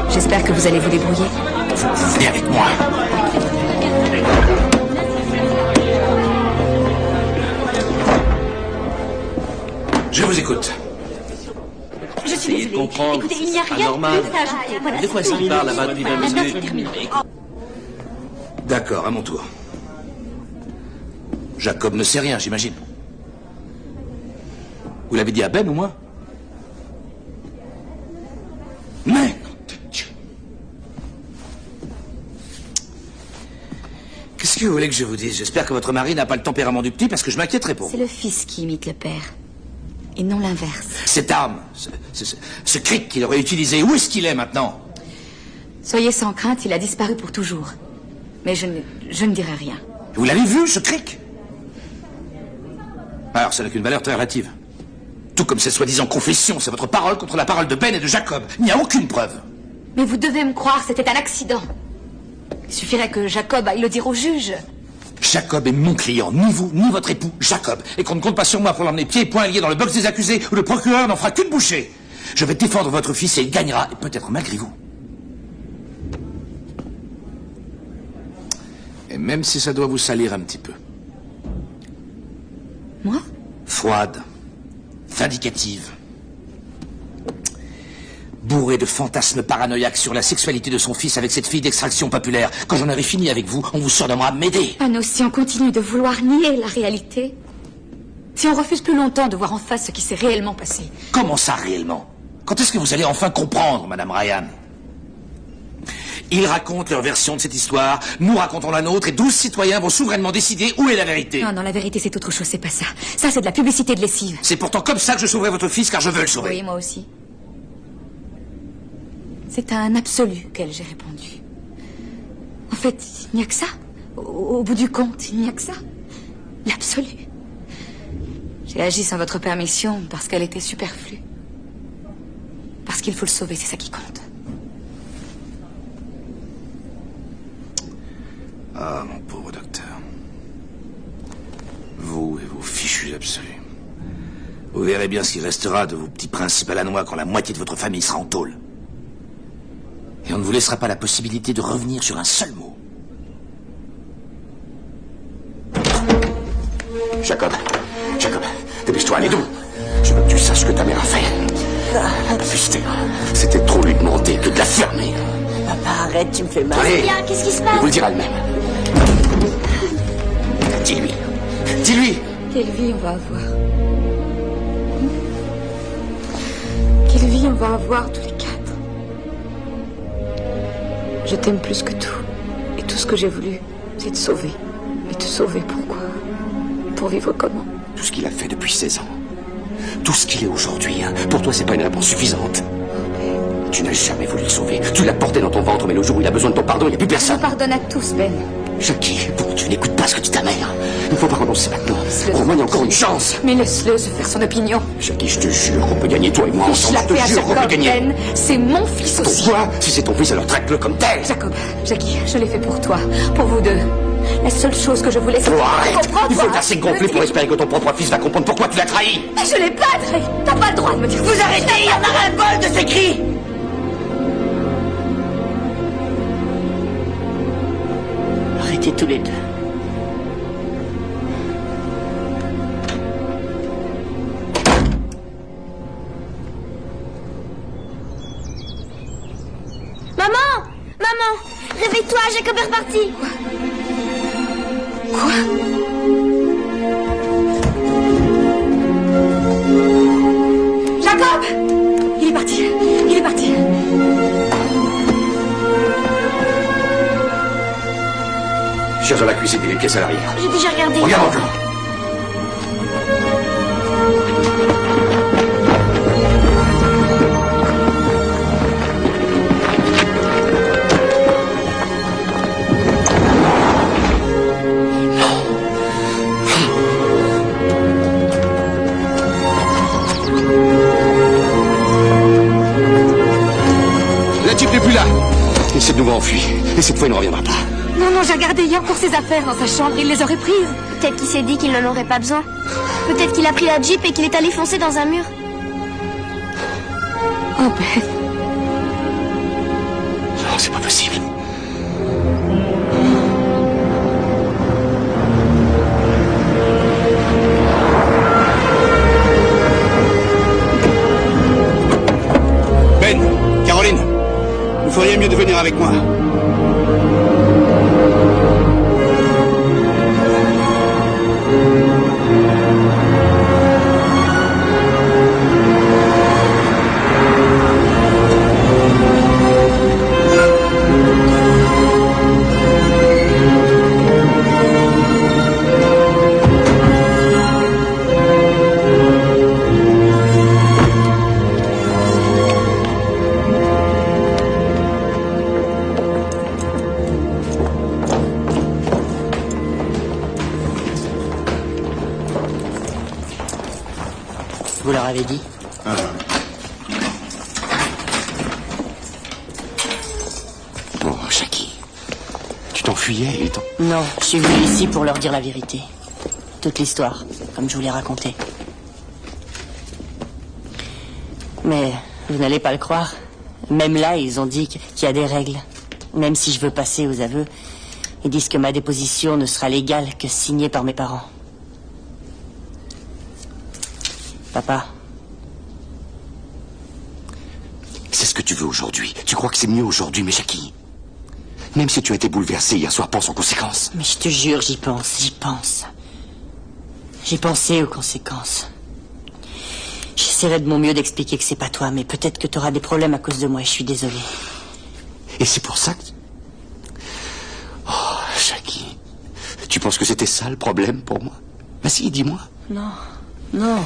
J'espère que vous allez vous débrouiller. Vous venez avec moi. Je vous écoute. Je suis désolée. Comprendre, Écoutez, il n'y a rien anormal. de plus à ajouter. Voilà, De quoi ça parle là-bas depuis 20 minutes? D'accord, à mon tour. Jacob ne sait rien, j'imagine. Vous l'avez dit à Ben, au moins? Mais, nom de Dieu. Qu'est-ce que vous voulez que je vous dise? J'espère que votre mari n'a pas le tempérament du petit, parce que je m'inquiéterai pour vous. C'est le fils qui imite le père. Et non l'inverse. Cette arme, ce cric qu'il aurait utilisé, où est-ce qu'il est maintenant? Soyez sans crainte, il a disparu pour toujours. Mais je ne dirai rien. Vous l'avez vu, ce cric? Alors, ça n'a qu'une valeur très relative. Tout comme ces soi-disant confessions, c'est votre parole contre la parole de Ben et de Jacob. Il n'y a aucune preuve. Mais vous devez me croire, c'était un accident. Il suffirait que Jacob aille le dire au juge. Jacob est mon client, ni vous, ni votre époux, Jacob. Et qu'on ne compte pas sur moi pour l'emmener pieds et poings liés dans le box des accusés, où le procureur n'en fera qu'une bouchée. Je vais défendre votre fils et il gagnera, et peut-être malgré vous. Et même si ça doit vous salir un petit peu. Moi? Froide, vindicative, bourrée de fantasmes paranoïaques sur la sexualité de son fils avec cette fille d'extraction populaire. Quand j'en aurai fini avec vous, on vous surnommera Médée. Panos, si on continue de vouloir nier la réalité, si on refuse plus longtemps de voir en face ce qui s'est réellement passé. Comment ça, réellement? Quand est-ce que vous allez enfin comprendre, Madame Ryan? Ils racontent leur version de cette histoire, nous racontons la nôtre, et 12 citoyens vont souverainement décider où est la vérité. Non, la vérité, c'est autre chose, c'est pas ça. Ça, c'est de la publicité de lessive. C'est pourtant comme ça que je sauverai votre fils, car je veux le sauver. Oui, moi aussi. C'est à un absolu auquel j'ai répondu. En fait, il n'y a que ça. Au bout du compte, il n'y a que ça. L'absolu. J'ai agi sans votre permission parce qu'elle était superflue. Parce qu'il faut le sauver, c'est ça qui compte. Ah, mon pauvre docteur. Vous et vos fichus absolus. Vous verrez bien ce qui restera de vos petits principes à la noix quand la moitié de votre famille sera en tôle. Et on ne vous laissera pas la possibilité de revenir sur un seul mot. Jacob, dépêche-toi, allez d'où? Je veux que tu saches ce que ta mère a fait. Putain, c'était trop lui demander que de la fermer. Papa, arrête, tu me fais mal. Allez, Bien, qu'est-ce qui se passe? il vous le dira elle-même. Dis-lui. Dis-lui. Quelle vie on va avoir? Quelle vie on va avoir tous les quatre? Je t'aime plus que tout. Et tout ce que j'ai voulu, c'est te sauver. Mais te sauver pourquoi? Pour vivre comment? Tout ce qu'il a fait depuis 16 ans. Tout ce qu'il est aujourd'hui, hein. Pour toi, c'est pas une réponse suffisante. Tu n'as jamais voulu le sauver. Tu l'as porté dans ton ventre, mais le jour où il a besoin de ton pardon, il n'y a plus personne. Je pardonne à tous, Ben. Jackie, bon, tu n'écoutes pas ce que dit ta mère. Il ne faut pas renoncer maintenant. Au moins, il y a encore une chance. Mais laisse-le se faire son opinion. Jackie, je te jure qu'on peut gagner, toi et moi ensemble. Je la fais à Jacob, Ben. C'est mon fils aussi. Pourquoi? Si c'est ton fils, alors traite-le comme tel. Jacob, Jackie, je l'ai fait pour toi. Pour vous deux. La seule chose que je voulais, c'est... Oh, arrête! Il faut être assez gonflé pour espérer que ton propre fils va comprendre pourquoi tu l'as trahi. Mais je l'ai pas trahi. T'as pas le droit de me dire... Vous arrêtez, il y en a ras-le-bol de ces cris! Arrêtez tous les deux. Maman, réveille-toi, Jacob est reparti. Quoi? Jacob! Il est parti. Il est parti. Cherche dans la cuisine, il y a une pièce à l'arrière. J'ai déjà regardé. Regarde encore. La type n'est plus là. Il s'est de nouveau enfui. Et cette fois, il ne reviendra pas. Non, j'ai regardé, il y a encore ses affaires dans sa chambre, il les aurait prises. Peut-être qu'il s'est dit qu'il n'en aurait pas besoin. Peut-être qu'il a pris la Jeep et qu'il est allé foncer dans un mur. Oh, Ben. Non, c'est pas possible. Ben, Caroline, vous feriez mieux de venir avec moi. Vous leur avez dit? Bon, Jackie, tu t'enfuyais et t'en... Non, je suis venu ici pour leur dire la vérité. Toute l'histoire, comme je vous l'ai racontée. Mais vous n'allez pas le croire. Même là, ils ont dit qu'il y a des règles. Même si je veux passer aux aveux, ils disent que ma déposition ne sera légale que signée par mes parents. Papa. C'est ce que tu veux aujourd'hui. Tu crois que c'est mieux aujourd'hui, mais Jackie, même si tu as été bouleversé hier soir, pense aux conséquences. Mais je te jure, j'y pense, j'y pense. J'ai pensé aux conséquences. J'essaierai de mon mieux d'expliquer que c'est pas toi, mais peut-être que t'auras des problèmes à cause de moi et je suis désolée. Et c'est pour ça que... Oh, Jackie, tu penses que c'était ça le problème pour moi? Vas-y, dis-moi. Non, non.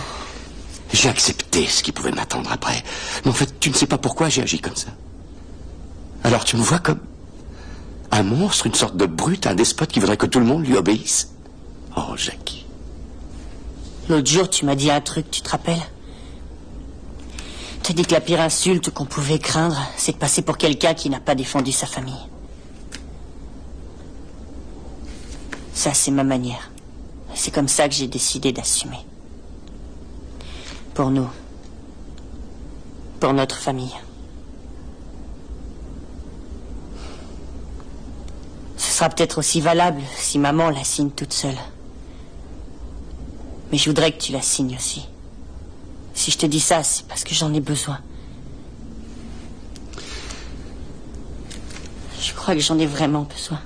J'ai accepté ce qui pouvait m'attendre après. Mais en fait, tu ne sais pas pourquoi j'ai agi comme ça. Alors tu me vois comme un monstre, une sorte de brute, un despote qui voudrait que tout le monde lui obéisse. Oh, Jackie. L'autre jour, tu m'as dit un truc, tu te rappelles? Tu as dit que la pire insulte qu'on pouvait craindre, c'est de passer pour quelqu'un qui n'a pas défendu sa famille. Ça, c'est ma manière. C'est comme ça que j'ai décidé d'assumer. Pour nous. Pour notre famille. Ce sera peut-être aussi valable si maman la signe toute seule. Mais je voudrais que tu la signes aussi. Si je te dis ça, c'est parce que j'en ai besoin. Je crois que j'en ai vraiment besoin.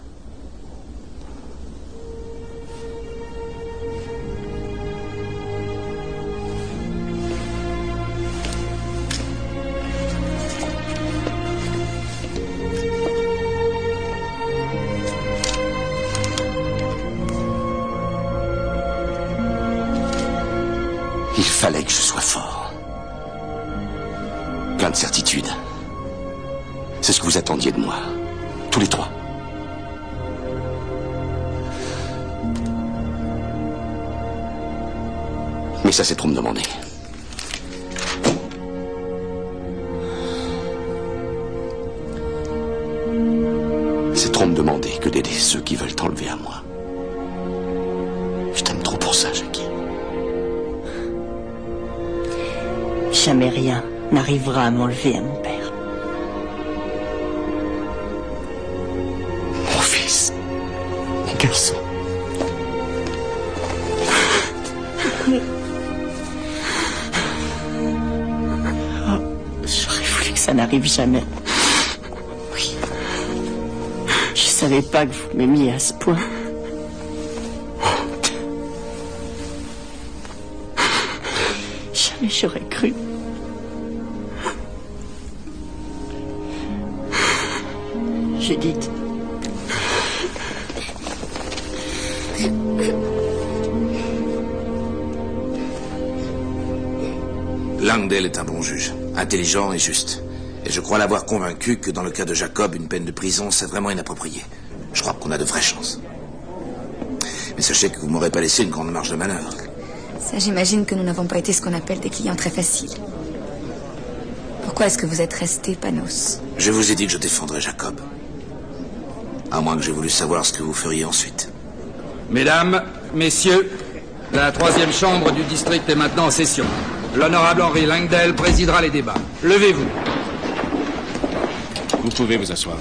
Il fallait que je sois fort. Plein de certitudes. C'est ce que vous attendiez de moi. Tous les trois. Mais ça, c'est trop me demander. C'est trop me demander que d'aider ceux qui veulent t'enlever à moi. Je t'aime trop pour ça, Jackie. Jamais rien n'arrivera à m'enlever à mon père. Mon fils. Mon garçon. Oh, j'aurais voulu que ça n'arrive jamais. Oui. Je savais pas que vous m'aimiez à ce point. Jamais j'aurais cru. Judith. Langdale est un bon juge, intelligent et juste. Et je crois l'avoir convaincu que dans le cas de Jacob, une peine de prison, c'est vraiment inapproprié. Je crois qu'on a de vraies chances. Mais sachez que vous m'aurez pas laissé une grande marge de manœuvre. Ça, j'imagine que nous n'avons pas été ce qu'on appelle des clients très faciles. Pourquoi est-ce que vous êtes resté, Panos? Je vous ai dit que je défendrais Jacob. À moins que j'aie voulu savoir ce que vous feriez ensuite. Mesdames, messieurs, la 3e chambre du district est maintenant en session. L'honorable Henry Langdale présidera les débats. Levez-vous. Vous pouvez vous asseoir.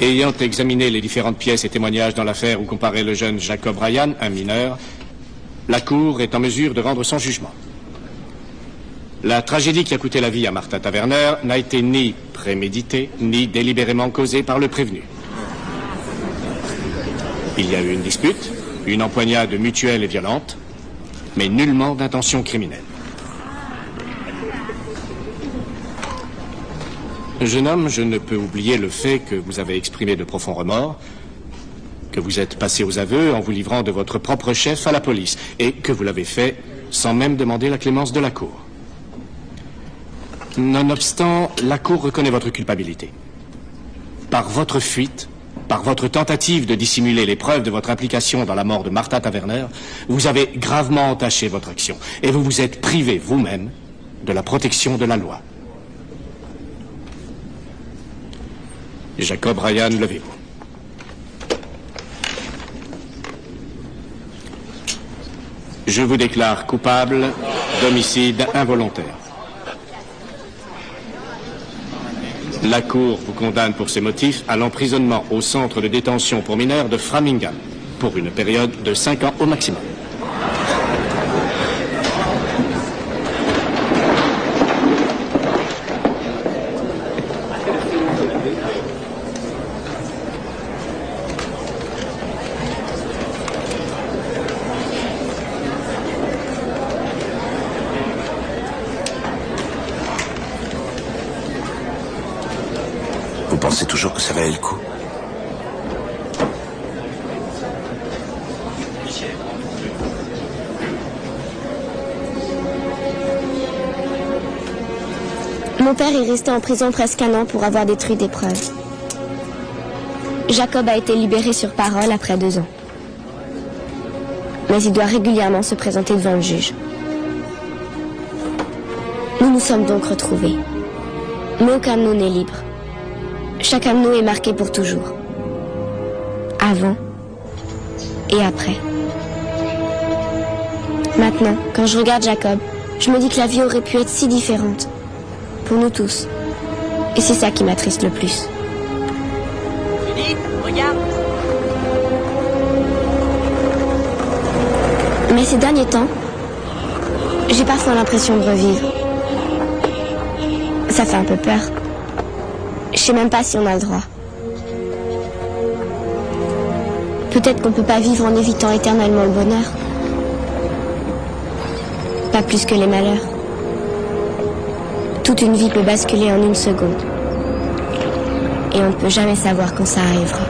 Ayant examiné les différentes pièces et témoignages dans l'affaire où comparaît le jeune Jacob Ryan, un mineur, la Cour est en mesure de rendre son jugement. La tragédie qui a coûté la vie à Martha Taverner n'a été ni préméditée, ni délibérément causée par le prévenu. Il y a eu une dispute, une empoignade mutuelle et violente, mais nullement d'intention criminelle. Jeune homme, je ne peux oublier le fait que vous avez exprimé de profonds remords, que vous êtes passé aux aveux en vous livrant de votre propre chef à la police, et que vous l'avez fait sans même demander la clémence de la Cour. Nonobstant, la Cour reconnaît votre culpabilité. Par votre fuite, par votre tentative de dissimuler les preuves de votre implication dans la mort de Martha Taverner, vous avez gravement entaché votre action, et vous vous êtes privé vous-même de la protection de la loi. Jacob Ryan, levez-vous. Je vous déclare coupable d'homicide involontaire. La Cour vous condamne pour ces motifs à l'emprisonnement au centre de détention pour mineurs de Framingham, pour une période de 5 ans au maximum. Vous pensez toujours que ça valait le coup? Mon père est resté en prison presque 1 an pour avoir détruit des preuves. Jacob a été libéré sur parole après 2 ans. Mais il doit régulièrement se présenter devant le juge. Nous nous sommes donc retrouvés. Mais aucun de nous n'est libre. Chacun de nous est marqué pour toujours. Avant et après. Maintenant, quand je regarde Jacob, je me dis que la vie aurait pu être si différente. Pour nous tous. Et c'est ça qui m'attriste le plus. Philippe, regarde. Mais ces derniers temps, j'ai parfois l'impression de revivre. Ça fait un peu peur. Je sais même pas si on a le droit. Peut-être qu'on peut pas vivre en évitant éternellement le bonheur. Pas plus que les malheurs. Toute une vie peut basculer en 1 seconde. Et on ne peut jamais savoir quand ça arrivera.